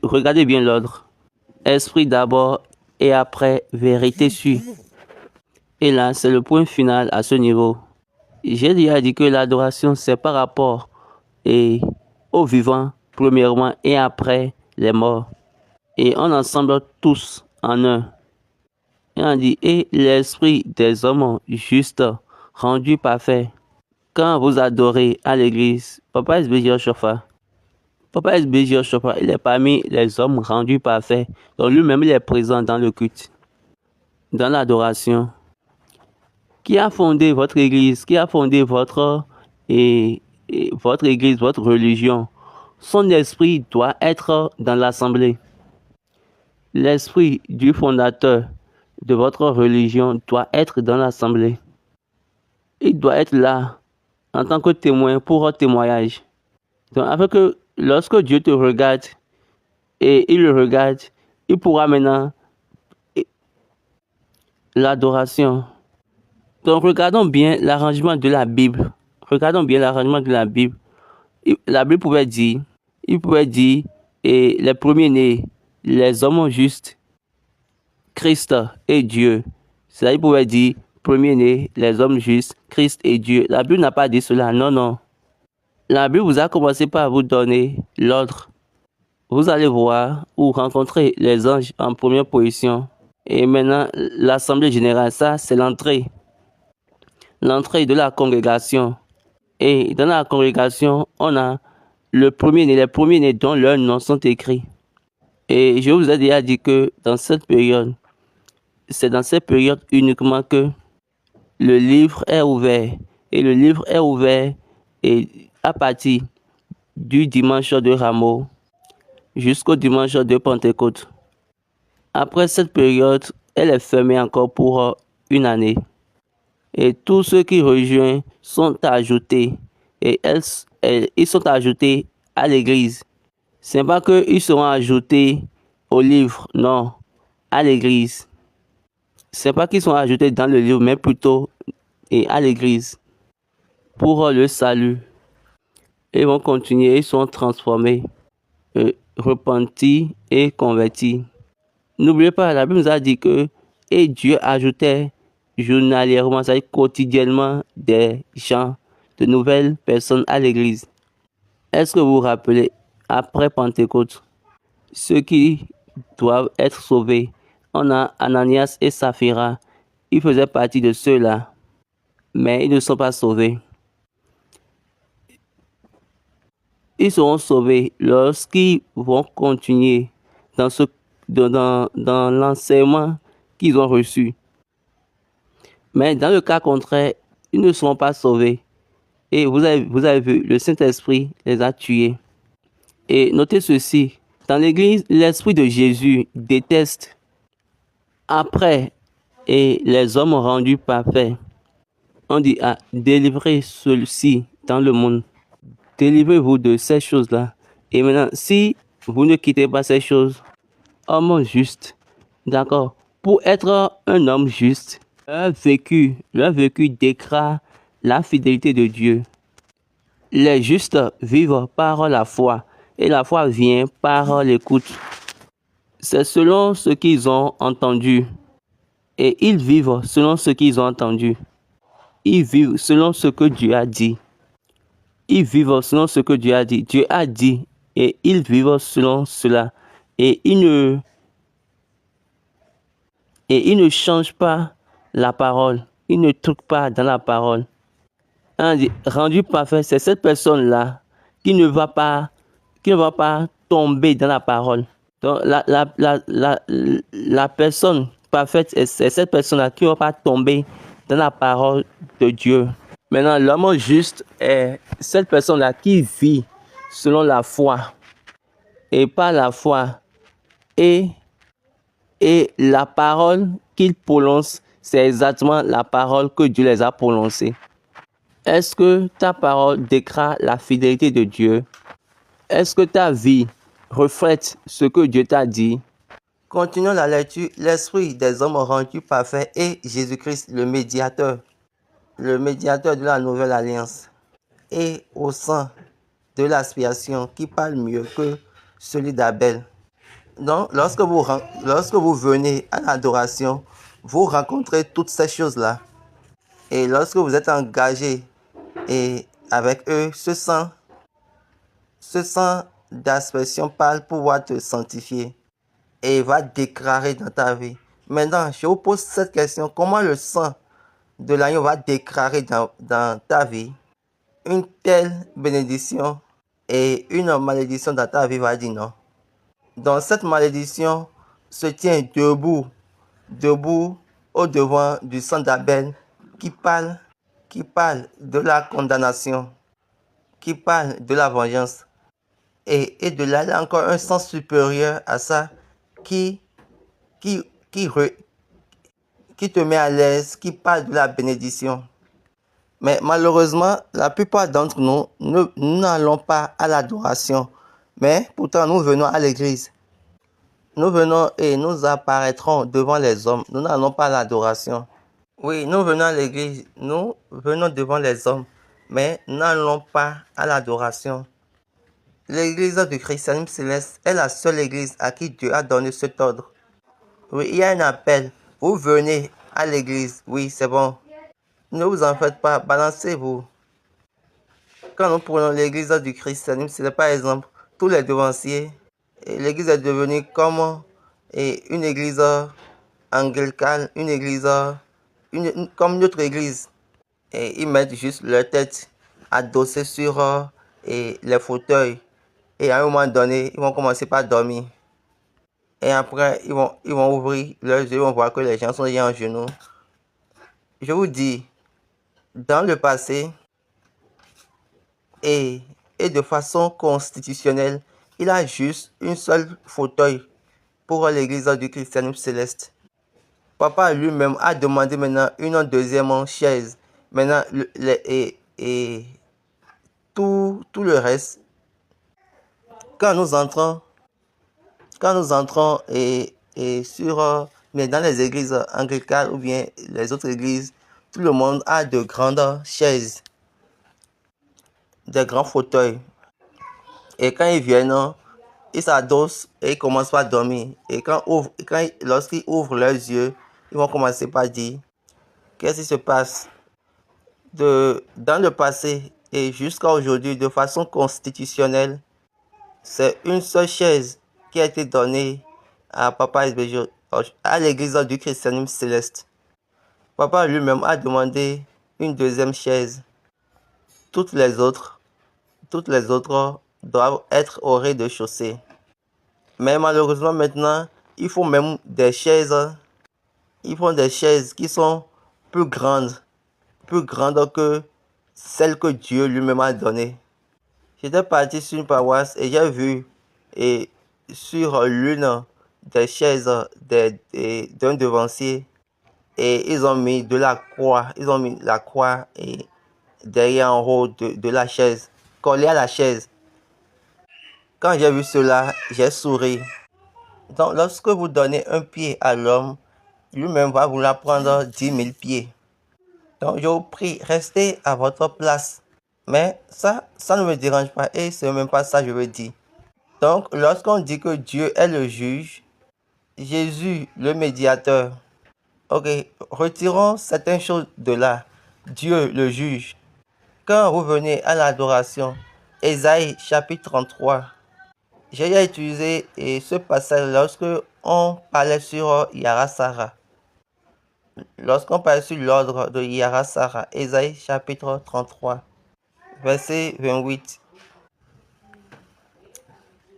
Regardez bien l'ordre. Esprit d'abord et après vérité suit. Et là, c'est le point final à ce niveau. J'ai déjà dit que l'adoration, c'est par rapport aux vivants, premièrement, et après les morts. Et on ensemble tous en un. Et on dit, et l'esprit des hommes justes, rendu parfait. Quand vous adorez à l'église, Papa SBJ Chofa, il est parmi les hommes rendus parfaits. Donc lui-même, il est présent dans le culte, dans l'adoration. Qui a fondé votre église? Qui a fondé votre église, votre religion? Son esprit doit être dans l'assemblée. L'esprit du fondateur de votre religion doit être dans l'assemblée. Il doit être là en tant que témoin pour un témoignage. Donc, afin que lorsque Dieu te regarde et il le regarde, il pourra maintenant l'adoration. Donc, regardons bien l'arrangement de la Bible. Regardons bien l'arrangement de la Bible. La Bible pouvait dire, et les premiers-nés, les hommes justes, Christ et Dieu. Ça, il pouvait dire, premiers-nés, les hommes justes, Christ et Dieu. La Bible n'a pas dit cela, non, non. La Bible vous a commencé par vous donner l'ordre. Vous allez voir ou rencontrer les anges en première position. Et maintenant, l'assemblée générale, ça, c'est l'entrée. L'entrée de la congrégation. Et dans la congrégation, on a les premiers-nés dont leurs noms sont écrits. Et je vous ai déjà dit que dans cette période, c'est dans cette période uniquement que le livre est ouvert. Et le livre est ouvert à partir du dimanche de Rameau jusqu'au dimanche de Pentecôte. Après cette période, elle est fermée encore pour une année. Et tous ceux qui rejoignent sont ajoutés. Et ils sont ajoutés à l'église. Ce n'est pas qu'ils seront ajoutés au livre, non, à l'église. Ce n'est pas qu'ils sont ajoutés dans le livre, mais plutôt à l'église pour le salut. Ils vont continuer, ils sont transformés, repentis et convertis. N'oubliez pas, la Bible nous a dit que et Dieu ajoutait journalièrement, c'est-à-dire quotidiennement, des gens, de nouvelles personnes à l'église. Est-ce que vous vous rappelez, après Pentecôte, ceux qui doivent être sauvés, on a Ananias et Saphira, ils faisaient partie de ceux-là, mais ils ne sont pas sauvés. Ils seront sauvés lorsqu'ils vont continuer dans l'enseignement qu'ils ont reçu. Mais dans le cas contraire, ils ne seront pas sauvés. Et vous avez vu, le Saint-Esprit les a tués. Et notez ceci, dans l'Église, l'Esprit de Jésus déteste après et les hommes rendus parfaits. On dit à délivrer ceux-ci dans le monde. Délivrez-vous de ces choses-là. Et maintenant, si vous ne quittez pas ces choses, homme juste, d'accord, pour être un homme juste, leur vécu déclare la fidélité de Dieu. Les justes vivent par la foi, et la foi vient par l'écoute. C'est selon ce qu'ils ont entendu, et ils vivent selon ce qu'ils ont entendu. Ils vivent selon ce que Dieu a dit. Ils vivent selon ce que Dieu a dit. Dieu a dit, et ils vivent selon cela. Et ils ne changent pas la parole. Ils ne truquent pas dans la parole. Rendu parfait, c'est cette personne-là qui ne va pas tomber dans la parole. Donc, la personne parfaite, c'est cette personne-là qui ne va pas tomber dans la parole de Dieu. Maintenant, l'homme juste est cette personne-là qui vit selon la foi et pas la foi. Et la parole qu'il prononce, c'est exactement la parole que Dieu les a prononcées. Est-ce que ta parole déclare la fidélité de Dieu? Est-ce que ta vie reflète ce que Dieu t'a dit? Continuons la lecture. L'esprit des hommes rendus parfaits et Jésus-Christ, le médiateur de la nouvelle alliance, et au sang de l'expiation qui parle mieux que celui d'Abel. Donc, lorsque vous venez à l'adoration, vous rencontrez toutes ces choses-là. Et lorsque vous êtes engagé et avec eux, ce sang d'aspersion parle pour pouvoir te sanctifier et va déclarer dans ta vie. Maintenant, je vous pose cette question. Comment le sang de l'agneau va déclarer dans ta vie une telle bénédiction et une malédiction dans ta vie va dire non. Donc cette malédiction se tient debout au devant du sang d'Abel qui parle de la condamnation, qui parle de la vengeance. Et de là, il y a encore un sens supérieur à ça qui te met à l'aise, qui parle de la bénédiction. Mais malheureusement, la plupart d'entre nous, nous n'allons pas à l'adoration. Mais pourtant, nous venons à l'église. Nous venons et nous apparaîtrons devant les hommes. Nous n'allons pas à l'adoration. Oui, nous venons à l'église. Nous venons devant les hommes. Mais nous n'allons pas à l'adoration. L'église du christianisme céleste est la seule église à qui Dieu a donné cet ordre. Oui, il y a un appel. Vous venez à l'église. Oui, c'est bon. Ne vous en faites pas. Balancez-vous. Quand nous prenons l'église du christianisme, c'est par exemple tous les devanciers. Et l'église est devenue comme une église anglicane, une église comme une autre église. Et ils mettent juste leur tête adossée sur les fauteuils. Et à un moment donné, ils vont commencer par dormir. Et après, ils vont ouvrir leurs yeux, ils vont voir que les gens sont déjà en genoux. Je vous dis, dans le passé, et de façon constitutionnelle, il a juste une seule fauteuil pour l'église du christianisme céleste. Papa lui-même a demandé maintenant une deuxième chaise. Maintenant, et tout le reste, quand nous entrons mais dans les églises anglicanes ou bien les autres églises, tout le monde a de grandes chaises, des grands fauteuils. Et quand ils viennent, ils s'adossent et ils commencent par dormir. Et lorsqu'ils ouvrent leurs yeux, ils vont commencer par dire qu'est-ce qui se passe. Dans le passé et jusqu'à aujourd'hui, de façon constitutionnelle, c'est une seule chaise qui a été donnée à Papa SBJ, à l'église du christianisme céleste. Papa lui-même a demandé une deuxième chaise. Toutes les autres doivent être au rez-de-chaussée. Mais malheureusement maintenant, il faut même des chaises. Ils font des chaises qui sont plus grandes que celles que Dieu lui-même a données. J'étais parti sur une paroisse et j'ai vu sur l'une des chaises d'un devancier et ils ont mis la croix derrière en haut de la chaise, collée à la chaise. Quand j'ai vu cela, j'ai souri. Donc lorsque vous donnez un pied à l'homme, lui-même va vouloir prendre 10 000 pieds. Donc je vous prie, restez à votre place. Mais ça ne me dérange pas et c'est même pas ça que je veux dire. Donc lorsqu'on dit que Dieu est le juge, Jésus le médiateur, ok, retirons certaines choses de là. Dieu le juge. Quand vous venez à l'adoration, Ésaïe chapitre 33, j'ai déjà utilisé ce passage lorsque on parlait sur Yara Sarah. Lorsqu'on parlait sur l'ordre de Yara Sarah, Ésaïe chapitre 33, verset 28.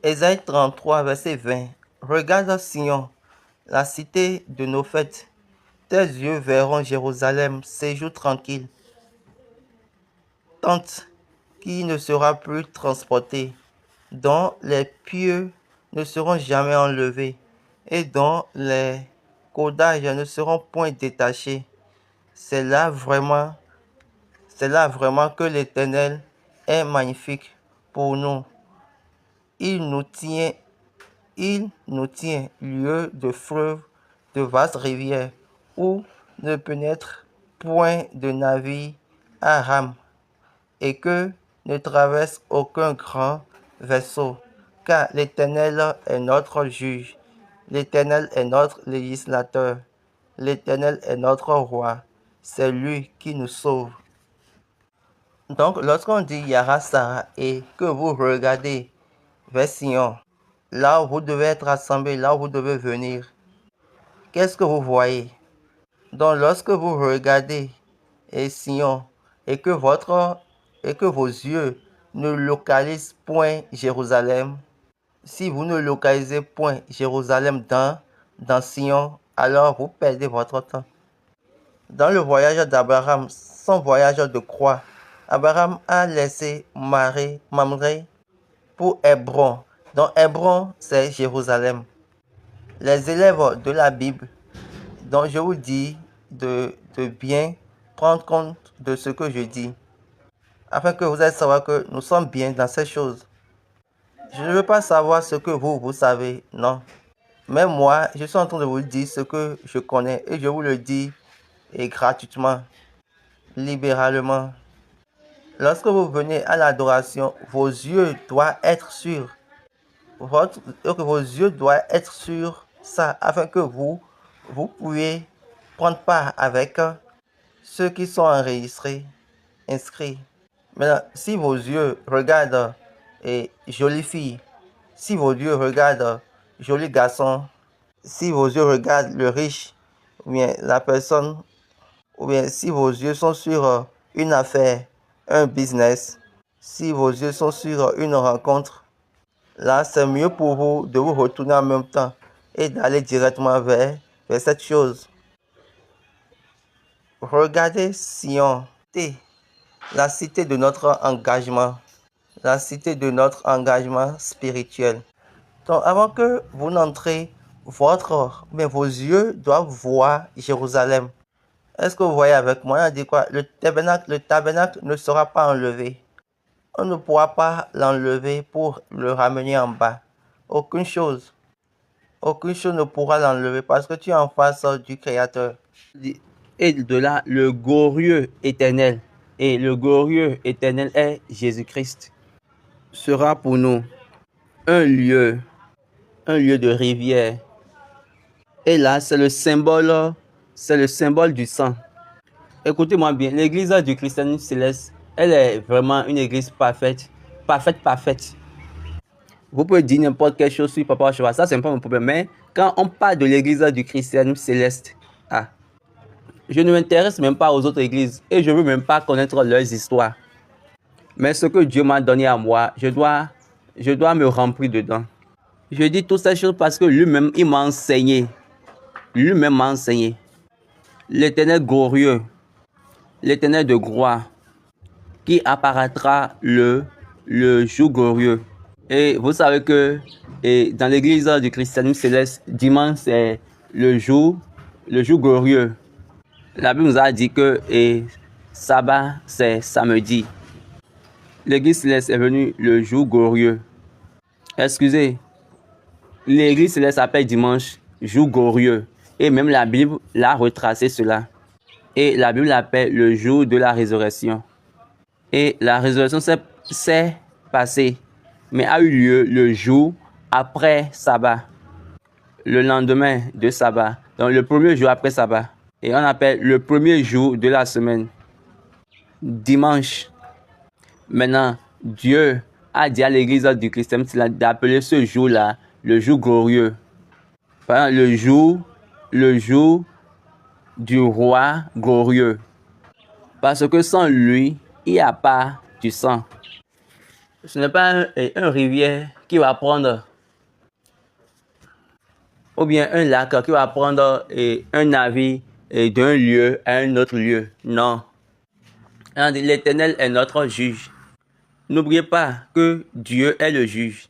Ésaïe 33, verset 20. Regarde Sion, la cité de nos fêtes. Tes yeux verront Jérusalem, séjour tranquille. Tente qui ne sera plus transportée, dont les pieux ne seront jamais enlevés, et dont les cordages ne seront point détachés. C'est là vraiment que l'Éternel est magnifique pour nous. Il nous tient lieu de fleuves, de vastes rivières, où ne pénètre point de navire à rame, et que ne traverse aucun grand vaisseau, car l'Éternel est notre juge, l'Éternel est notre législateur, l'Éternel est notre roi, c'est lui qui nous sauve. Donc, lorsqu'on dit Yara Sarah et que vous regardez vers Sion, là où vous devez être assemblés, là où vous devez venir, qu'est-ce que vous voyez? Donc, lorsque vous regardez Sion et que vos yeux ne localisent point Jérusalem, si vous ne localisez point Jérusalem dans Sion, alors vous perdez votre temps. Dans le voyage d'Abraham, son voyage de croix, Abraham a laissé Mamré pour Hébron. Donc Hébron, c'est Jérusalem. Les élèves de la Bible, donc je vous dis de bien prendre compte de ce que je dis, afin que vous allez savoir que nous sommes bien dans ces choses. Je ne veux pas savoir ce que vous savez, non. Mais moi, je suis en train de vous dire ce que je connais et je vous le dis gratuitement, libéralement. Lorsque vous venez à l'adoration, vos yeux doivent être sûrs. Vos yeux doivent être sur ça, afin que vous puissiez prendre part avec ceux qui sont enregistrés, inscrits. Maintenant, si vos yeux regardent jolie fille, si vos yeux regardent joli garçon, si vos yeux regardent le riche, ou bien la personne, ou bien si vos yeux sont sur une affaire, un business, si vos yeux sont sur une rencontre, là c'est mieux pour vous de vous retourner en même temps et d'aller directement vers cette chose. Regardez Sion, la cité de notre engagement, la cité de notre engagement spirituel. Donc avant que vous n'entrez vos yeux doivent voir Jérusalem. Est-ce que vous voyez avec moi? On a dit quoi? Le tabernacle ne sera pas enlevé. On ne pourra pas l'enlever pour le ramener en bas. Aucune chose ne pourra l'enlever parce que tu es en face du Créateur. Et de là, le glorieux éternel, et le glorieux éternel est Jésus-Christ, sera pour nous un lieu de rivière. Et là, c'est le symbole du sang. Écoutez-moi bien, l'église du christianisme céleste, elle est vraiment une église parfaite. Vous pouvez dire n'importe quelle chose sur Papa Cheval, ça c'est pas mon problème. Mais quand on parle de l'église du christianisme céleste, je ne m'intéresse même pas aux autres églises et je ne veux même pas connaître leurs histoires. Mais ce que Dieu m'a donné à moi, je dois me remplir dedans. Je dis toutes ces choses parce que lui-même, il m'a enseigné. Lui-même m'a enseigné. L'Éternel glorieux, l'Éternel de gloire, qui apparaîtra le jour glorieux. Et vous savez que dans l'église du christianisme céleste, dimanche c'est le jour glorieux. La Bible nous a dit que sabbat c'est samedi. L'église céleste est venue le jour glorieux. Excusez, l'église céleste s'appelle dimanche jour glorieux. Et même la Bible l'a retracé cela. Et la Bible l'appelle le jour de la résurrection. Et la résurrection s'est passée, mais a eu lieu le jour après sabbat, le lendemain de sabbat, donc le premier jour après sabbat. Et on appelle le premier jour de la semaine dimanche. Maintenant, Dieu a dit à l'église du christianisme d'appeler ce jour-là le jour glorieux. Enfin, le jour du roi glorieux. Parce que sans lui, il n'y a pas du sang. Ce n'est pas un rivière qui va prendre, ou bien un lac qui va prendre un navire d'un lieu à un autre lieu. Non. L'Éternel est notre juge. N'oubliez pas que Dieu est le juge.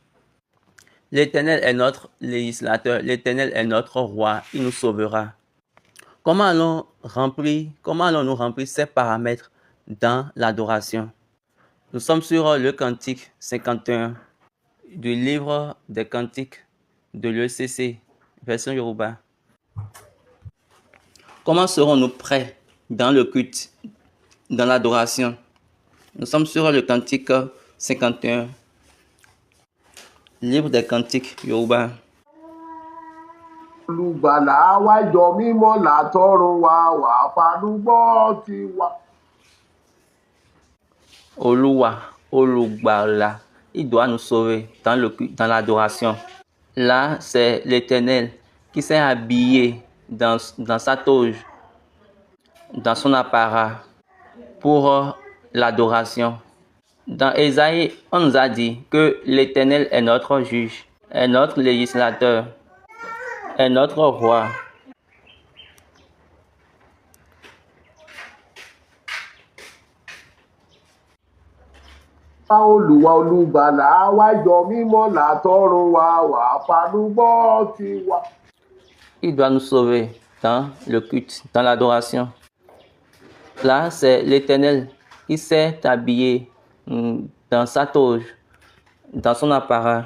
L'Éternel est notre législateur. L'Éternel est notre roi. Il nous sauvera. Comment allons-nous remplir ces paramètres dans l'adoration? Nous sommes sur le cantique 51 du livre des cantiques de l'ECC, version Yoruba. Comment serons-nous prêts dans le culte, dans l'adoration? Nous sommes sur le cantique 51, livre des cantiques Yoruba. Olùgbàlà wa jọ mímọ́ látọ̀run wá wá fanúgbọ́ tiwa. Olúwa, olùgbàlà, il doit nous sauver dans l'adoration. Là, c'est l'Éternel qui s'est habillé dans sa toge, dans son apparat pour l'adoration. Dans Ésaïe, on nous a dit que l'Éternel est notre juge, est notre législateur, est notre roi. Olúwa olùgbàlà wa jọ mímọ́ látọ̀run wá wá fanúgbọ́ tiwa. Il doit nous sauver dans le culte, dans l'adoration. Là, c'est l'Éternel qui s'est habillé dans sa toge, dans son apparat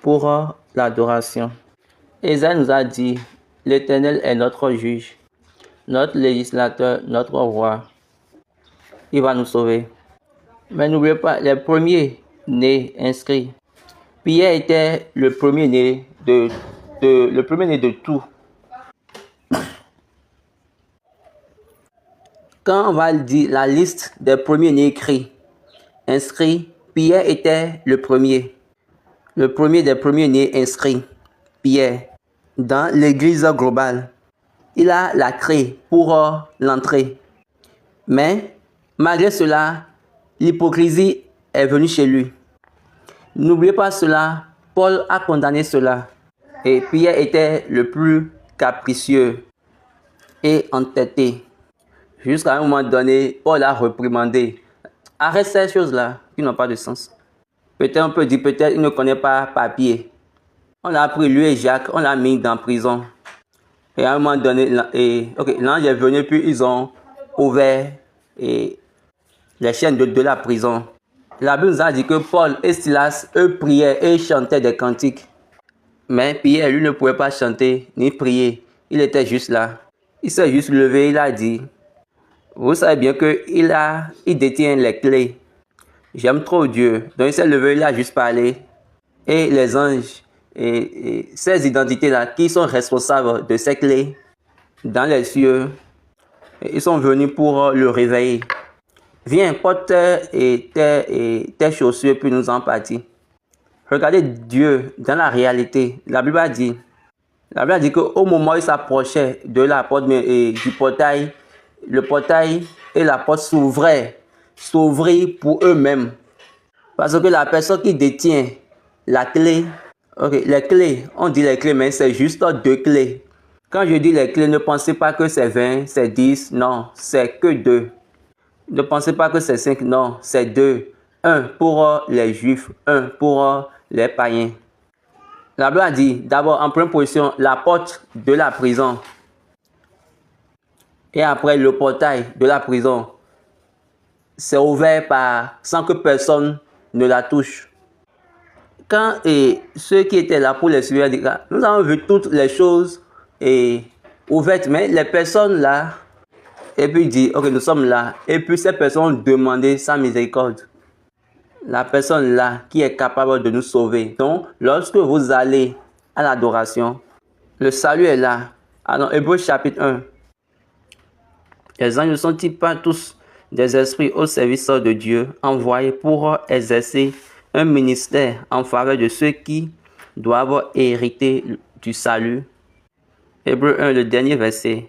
pour l'adoration. Ésaïe nous a dit, l'Éternel est notre juge, notre législateur, notre roi. Il va nous sauver. Mais n'oubliez pas, les premiers-nés inscrits. Pierre était le premier-né de tout. Quand on va dire la liste des premiers-nés inscrits, Pierre était le premier des premiers-nés inscrits, Pierre, dans l'église globale. Il a la clé pour l'entrée. Mais malgré cela, l'hypocrisie est venue chez lui. N'oubliez pas cela, Paul a condamné cela. Et Pierre était le plus capricieux et entêté. Jusqu'à un moment donné, Paul a reprimandé. Arrête ces choses-là qui n'ont pas de sens. Peut-être on peut dire, peut-être il ne connaît pas papier. On l'a pris, lui et Jacques, on l'a mis dans la prison. Et à un moment donné, l'ange est venu, puis ils ont ouvert les chaînes de la prison. La Bible nous a dit que Paul et Silas, eux, priaient et chantaient des cantiques. Mais Pierre, lui, ne pouvait pas chanter ni prier. Il était juste là. Il s'est juste levé, il a dit, vous savez bien qu'il détient les clés. J'aime trop Dieu. Donc il s'est levé, il a juste parlé. Et les anges, et ces identités-là, qui sont responsables de ces clés dans les cieux, ils sont venus pour le réveiller. Viens, porte tes chaussures, puis nous en partis. Regardez Dieu dans la réalité. La Bible a dit qu'au moment où il s'approchait de la porte du portail, le portail et la porte s'ouvrirent pour eux-mêmes. Parce que la personne qui détient la clé, les clés, on dit les clés, mais c'est juste 2 clés. Quand je dis les clés, ne pensez pas que c'est 20, c'est 10, non, c'est que 2. Ne pensez pas que c'est 5, non, c'est 2. Un pour les juifs, un pour les païens. La Bible a dit, d'abord, en première position, la porte de la prison. Et après, le portail de la prison. C'est ouvert sans que personne ne la touche. Quand ceux qui étaient là pour les suivre, nous avons vu toutes les choses ouvertes, mais les personnes là, et puis il dit, ok, nous sommes là. Et puis ces personnes ont demandé sa miséricorde. La personne là qui est capable de nous sauver. Donc, lorsque vous allez à l'adoration, le salut est là. Alors, Hébreux chapitre 1. Les anges ne sont-ils pas tous des esprits au service de Dieu, envoyés pour exercer un ministère en faveur de ceux qui doivent hériter du salut? Hébreux 1, le dernier verset.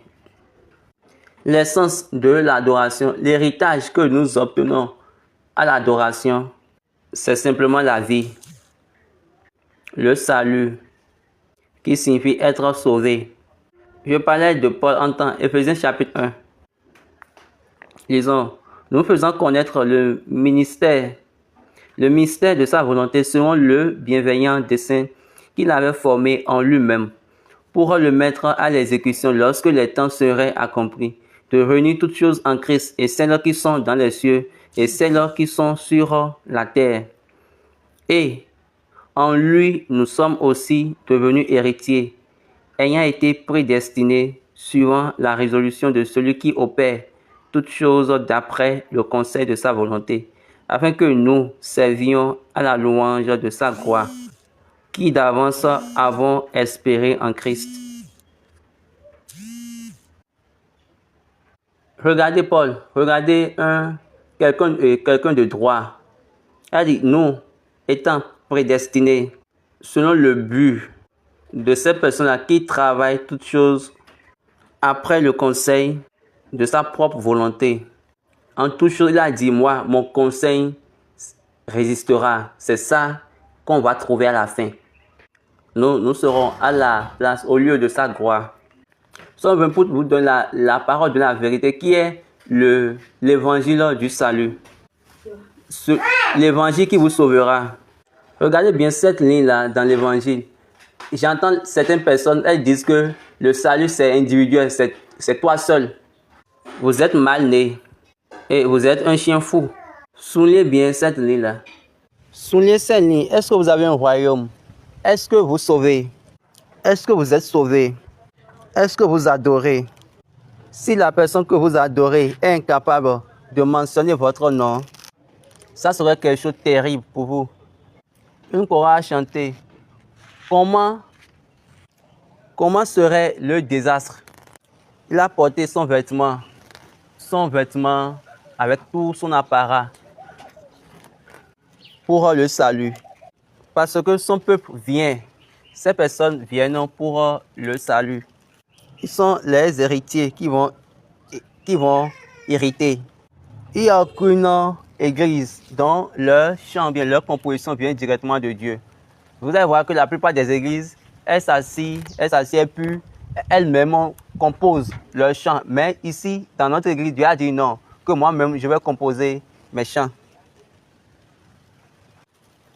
L'essence de l'adoration, l'héritage que nous obtenons à l'adoration, c'est simplement la vie, le salut, qui signifie être sauvé. Je parlais de Paul en temps, Éphésiens chapitre 1. Lisons, nous faisons connaître le mystère de sa volonté selon le bienveillant dessein qu'il avait formé en lui-même pour le mettre à l'exécution lorsque les temps seraient accomplis, de réunir toutes choses en Christ, et celles qui sont dans les cieux et celles qui sont sur la terre. Et en lui, nous sommes aussi devenus héritiers, ayant été prédestinés suivant la résolution de celui qui opère toutes choses d'après le conseil de sa volonté, afin que nous servions à la louange de sa gloire, qui d'avance avons espéré en Christ. Regardez Paul, regardez quelqu'un de droit. Il a dit, nous, étant prédestinés, selon le but de ces personnes-là qui travaillent toutes choses après le conseil de sa propre volonté. En toute chose, il a dit, moi, mon conseil résistera. C'est ça qu'on va trouver à la fin. Nous serons à la place, au lieu de sa gloire. Nous sommes venus pour vous donner la parole de la vérité qui est l'évangile du salut. L'évangile qui vous sauvera. Regardez bien cette ligne-là dans l'évangile. J'entends certaines personnes, elles disent que le salut c'est individuel, c'est toi seul. Vous êtes mal né et vous êtes un chien fou. Soulignez bien cette ligne-là. Soulignez cette ligne. Est-ce que vous avez un royaume? Est-ce que vous sauvez? Est-ce que vous êtes sauvé? Est-ce que vous adorez? Si la personne que vous adorez est incapable de mentionner votre nom, ça serait quelque chose de terrible pour vous. Une chorale à chanter. Comment serait le désastre? Il a porté son vêtement avec tout son apparat pour le salut. Parce que son peuple vient. Ces personnes viennent pour le salut. Ils sont les héritiers qui vont hériter. Il n'y a aucune église dont leur chant, leur composition vient directement de Dieu. Vous allez voir que la plupart des églises, elles s'assient, puis elles-mêmes composent leur chant. Mais ici, dans notre église, Dieu a dit non, que moi-même, je vais composer mes chants.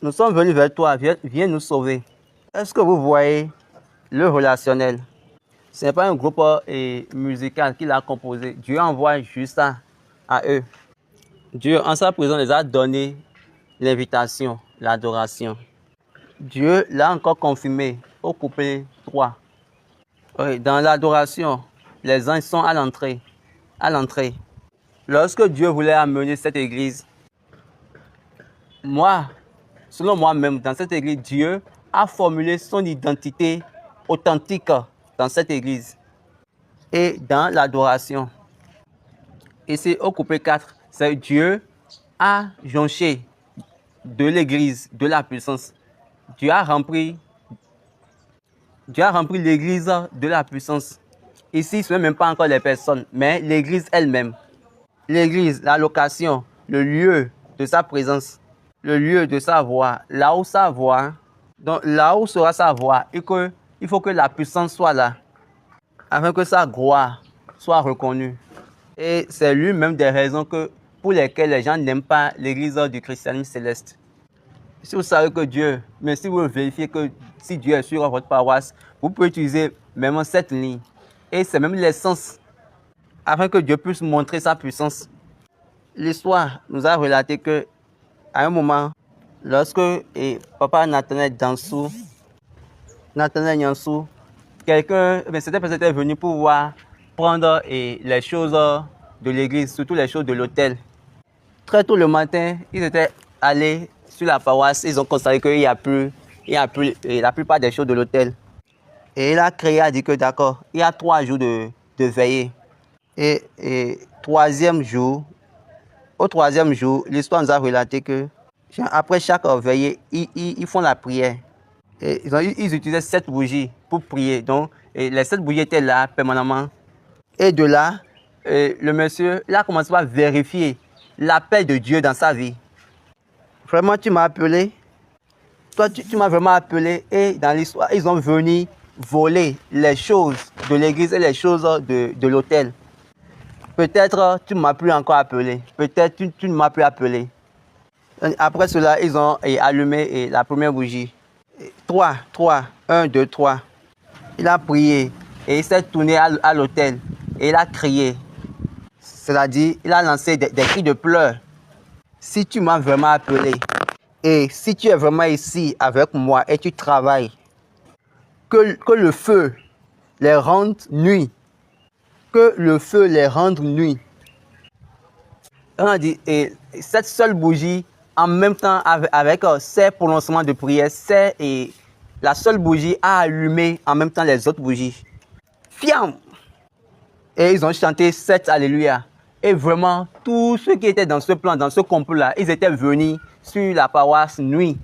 Nous sommes venus vers toi, viens nous sauver. Est-ce que vous voyez le relationnel? Ce n'est pas un groupe musical qu'il a composé. Dieu envoie juste ça à eux. Dieu, en sa présence, les a donné l'invitation, l'adoration. Dieu l'a encore confirmé au couplet 3. Oui, dans l'adoration, les anges sont à l'entrée. À l'entrée. Lorsque Dieu voulait amener cette église, selon moi-même, dans cette église, Dieu a formulé son identité authentique dans cette église et dans l'adoration. Ici, au couplet 4, c'est Dieu a jonché de l'église, de la puissance. Dieu a rempli l'église de la puissance. Ici, ce n'est même pas encore les personnes, mais l'église elle-même. L'église, la location, le lieu de sa présence, le lieu de sa voix, là où sa voix, donc là où sera sa voix, et il faut que la puissance soit là, afin que sa gloire soit reconnue. Et c'est l'une des raisons pour lesquelles les gens n'aiment pas l'église du christianisme céleste. Si vous savez que Dieu, mais si vous vérifiez que si Dieu est sur votre paroisse, vous pouvez utiliser même cette ligne. Et c'est même l'essence, afin que Dieu puisse montrer sa puissance. L'histoire nous a relaté que à un moment, lorsque papa Nathanaël Nyansou, certaines personnes étaient venues pour voir prendre les choses de l'église, surtout les choses de l'autel. Très tôt le matin, ils étaient allés sur la paroisse, ils ont constaté qu'il n'y a plus la plupart des choses de l'autel. Et il a crié, a dit que d'accord, il y a 3 jours de veillée. Et au troisième jour, l'histoire nous a relaté que après chaque veillée, ils font la prière. Et ils utilisaient 7 bougies pour prier. Donc, les 7 bougies étaient là permanemment. Et de là, le monsieur, il a commencé à vérifier l'appel de Dieu dans sa vie. Vraiment, tu m'as appelé. Toi, tu m'as vraiment appelé. Et dans l'histoire, ils ont venu voler les choses de l'église et les choses de l'autel. Peut-être tu ne m'as plus encore appelé. Peut-être tu ne m'as plus appelé. Après cela, ils ont allumé la première bougie. 3, 1, 2, 3. Il a prié et il s'est tourné à l'autel et il a crié. C'est-à-dire, il a lancé des cris de pleurs. Si tu m'as vraiment appelé et si tu es vraiment ici avec moi et tu travailles, que le feu les rende nuit. Que le feu les rende nuit. On a dit, et cette seule bougie, en même temps avec ces prononcements de prière, la seule bougie a allumé en même temps les autres bougies. Fiam! Et ils ont chanté 7 Alléluia. Et vraiment, tous ceux qui étaient dans ce plan, dans ce complot-là, ils étaient venus sur la paroisse nuit,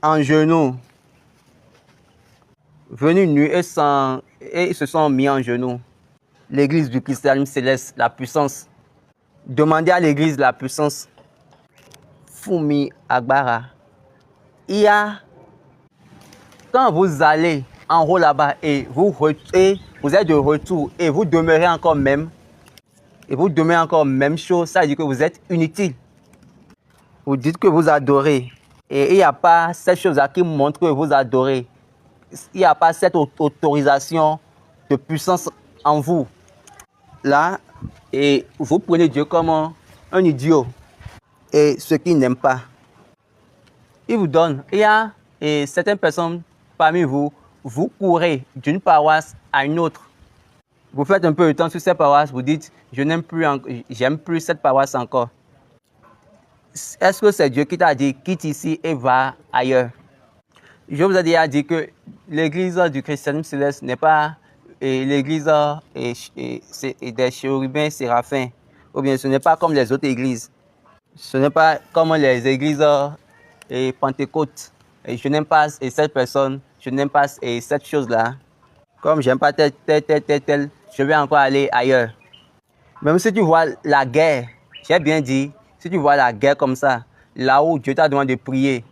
en genoux. Venus nus et ils se sont mis en genoux. L'église du christianisme céleste, la puissance. Demandez à l'église la puissance. Fumi Agbara. Quand vous allez en haut là-bas et vous êtes de retour et vous demeurez encore même, chose, ça veut dire que vous êtes inutile. Vous dites que vous adorez et il n'y a pas cette chose-là qui montre que vous adorez. Il n'y a pas cette autorisation de puissance en vous. Là, et vous prenez Dieu comme un idiot. Et ceux qui n'aiment pas, il vous donne. Il y a certaines personnes parmi vous, vous courez d'une paroisse à une autre. Vous faites un peu de temps sur cette paroisse, vous dites, j'aime plus cette paroisse encore. Est-ce que c'est Dieu qui t'a dit, quitte ici et va ailleurs? Je vous ai déjà dit que l'église du christianisme céleste n'est pas l'église des chérubins séraphins. Ou bien ce n'est pas comme les autres églises. Ce n'est pas comme les églises pentecôtes. Et je n'aime pas cette personne, je n'aime pas cette chose-là. Comme je n'aime pas tel, je vais encore aller ailleurs. Même si tu vois la guerre, j'ai bien dit, si tu vois la guerre comme ça, là où Dieu t'a demandé de prier,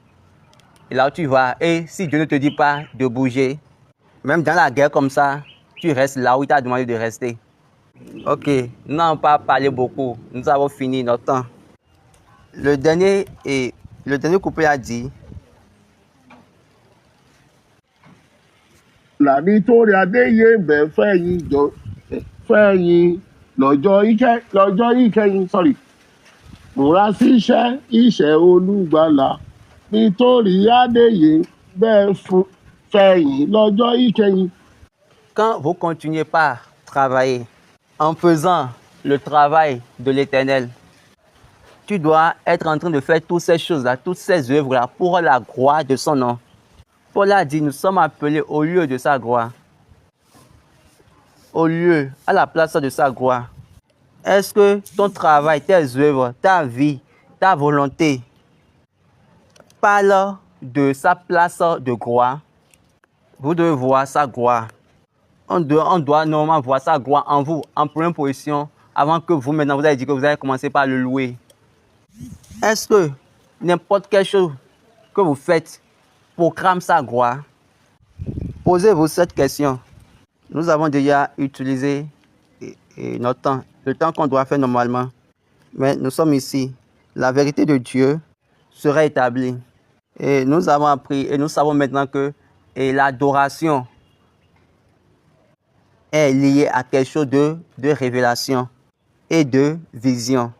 et là où tu vas, et si Dieu ne te dit pas de bouger, même dans la guerre comme ça, tu restes là où il t'a demandé de rester. Ok, nous n'avons pas parlé beaucoup, nous avons fini notre temps. Le dernier couplet a dit, là nítorí adéyé ń bẹ fẹ́yìn lọ́jọ́ ìkẹyìn sorry múra síṣẹ́ iṣẹ́ olùgbàlà nítorí adéyé bẹ́ẹ̀ fẹ̀yìn lọ́jọ́ ìkẹyìn. Quand vous continuez pas à travailler en faisant le travail de l'Éternel, tu dois être en train de faire toutes ces choses-là, toutes ces œuvres-là pour la gloire de son nom. Paul a dit, nous sommes appelés au lieu de sa gloire. Au lieu, à la place de sa gloire. Est-ce que ton travail, tes œuvres, ta vie, ta volonté parle de sa place de gloire? Vous devez voir sa gloire. On doit normalement voir sa gloire en vous, en première position, avant que vous, maintenant, vous allez dire que vous allez commencer par le louer. Est-ce que n'importe quelle chose que vous faites proclame sa gloire? Posez-vous cette question. Nous avons déjà utilisé notre temps, le temps qu'on doit faire normalement. Mais nous sommes ici. La vérité de Dieu sera établie. Et nous avons appris et nous savons maintenant que l'adoration est liée à quelque chose de révélation et de vision.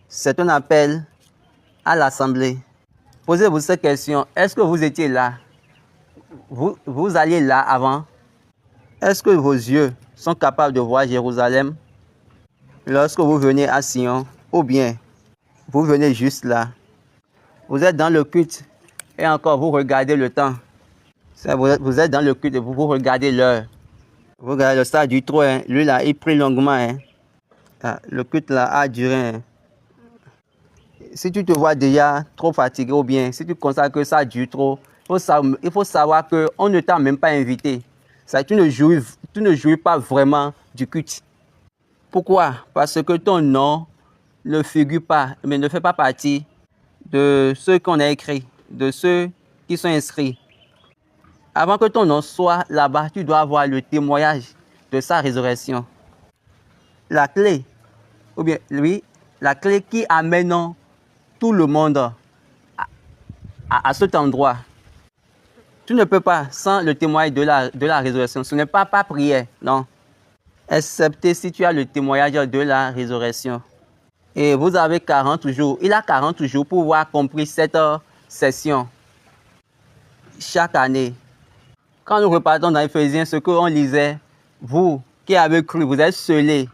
C'est un appel à l'assemblée. Posez-vous cette question. Est-ce que vous étiez là? Vous alliez là avant? Est-ce que vos yeux sont capables de voir Jérusalem lorsque vous venez à Sion? Ou bien vous venez juste là? Vous êtes dans le culte et encore vous regardez le temps. Vous êtes dans le culte et vous regardez l'heure. Vous regardez le stade du trop. Hein. Lui là, il prie longuement. Hein. Ah, le culte là a duré. Hein. Si tu te vois déjà trop fatigué ou bien si tu constates que ça dure trop, il faut savoir qu'on ne t'a même pas invité. Ça, tu ne jouis pas vraiment du culte. Pourquoi? Parce que ton nom ne figure pas, mais ne fait pas partie de ceux qu'on a écrits, de ceux qui sont inscrits. Avant que ton nom soit là-bas, tu dois avoir le témoignage de sa résurrection. La clé, ou bien oui, la clé qui amène tout le monde à cet endroit. Tu ne peux pas sans le témoignage de la résurrection. Ce n'est pas prière, non. Excepté si tu as le témoignage de la résurrection. Et vous avez 40 jours. Il a 40 jours pour avoir compris cette session. Chaque année. Quand nous repartons dans Éphésiens, ce qu'on lisait, vous qui avez cru, vous êtes scellés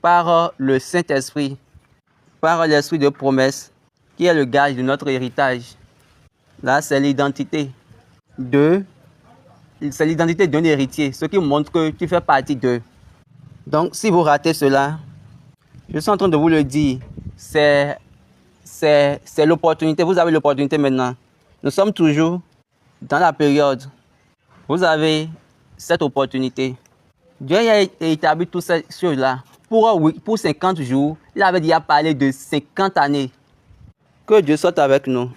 par le Saint-Esprit, par l'Esprit de promesse, qui est le gage de notre héritage. Là, c'est l'identité d'un héritier, ce qui montre que tu fais partie d'eux. Donc, si vous ratez cela, je suis en train de vous le dire, c'est l'opportunité. Vous avez l'opportunité maintenant. Nous sommes toujours dans la période. Vous avez cette opportunité. Dieu a établi toutes ces choses-là. Pour 50 jours, il avait déjà parlé de 50 années. Que Dieu soit avec nous.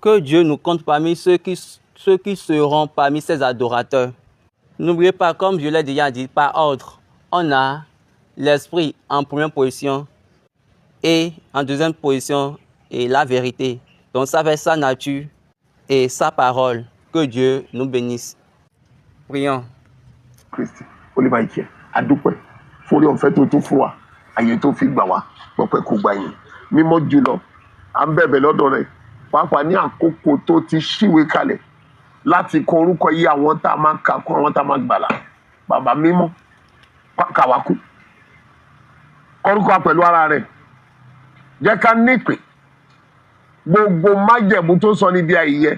Que Dieu nous compte parmi ceux qui seront parmi ses adorateurs. N'oubliez pas, comme je l'ai déjà dit, par ordre, on a l'esprit en première position et en deuxième position et la vérité. Donc ça fait sa nature et sa parole. Que Dieu nous bénisse. Prions. Kristi olùbàjẹ́ adúpẹ́ fúnrí ọ̀fẹ́ tó tún fún wa àyè tó fi gbà wá pọ̀pẹ́ kó gbà yín mímọ́ jùlọ à ń bẹ̀bẹ̀ lọ́dọ̀ rẹ̀ pàápàá ní àkókò tó ti ṣíwèé kalẹ̀ láti kọ orúkọ yí àwọn tá a máa kà kún àwọn tá a máa gbàlà bàbá mímọ́ kàwákù orúkọ pẹ̀lú ara rẹ̀ jẹ́ ká nípìn gbogbo májẹ̀mú tó sọ ní di àìyẹ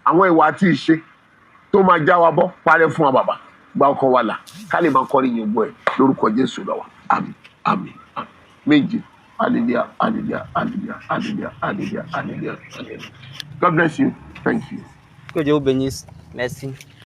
àwọn ìwà àti ìṣe tó máa já wa bọ́ parẹ́ fún wa bàbá gba ọkàn wa là ká lè máa kọrin yìí gbọ́ ẹ̀ lórúkọ Jésù lọ́wọ́ àmín àmín àmín méje hallelujah hallelujah hallelujah hallelujah hallelujah hallelujah hallelujah. God bless you. Thank you. Que Dieu vous bénisse. Merci.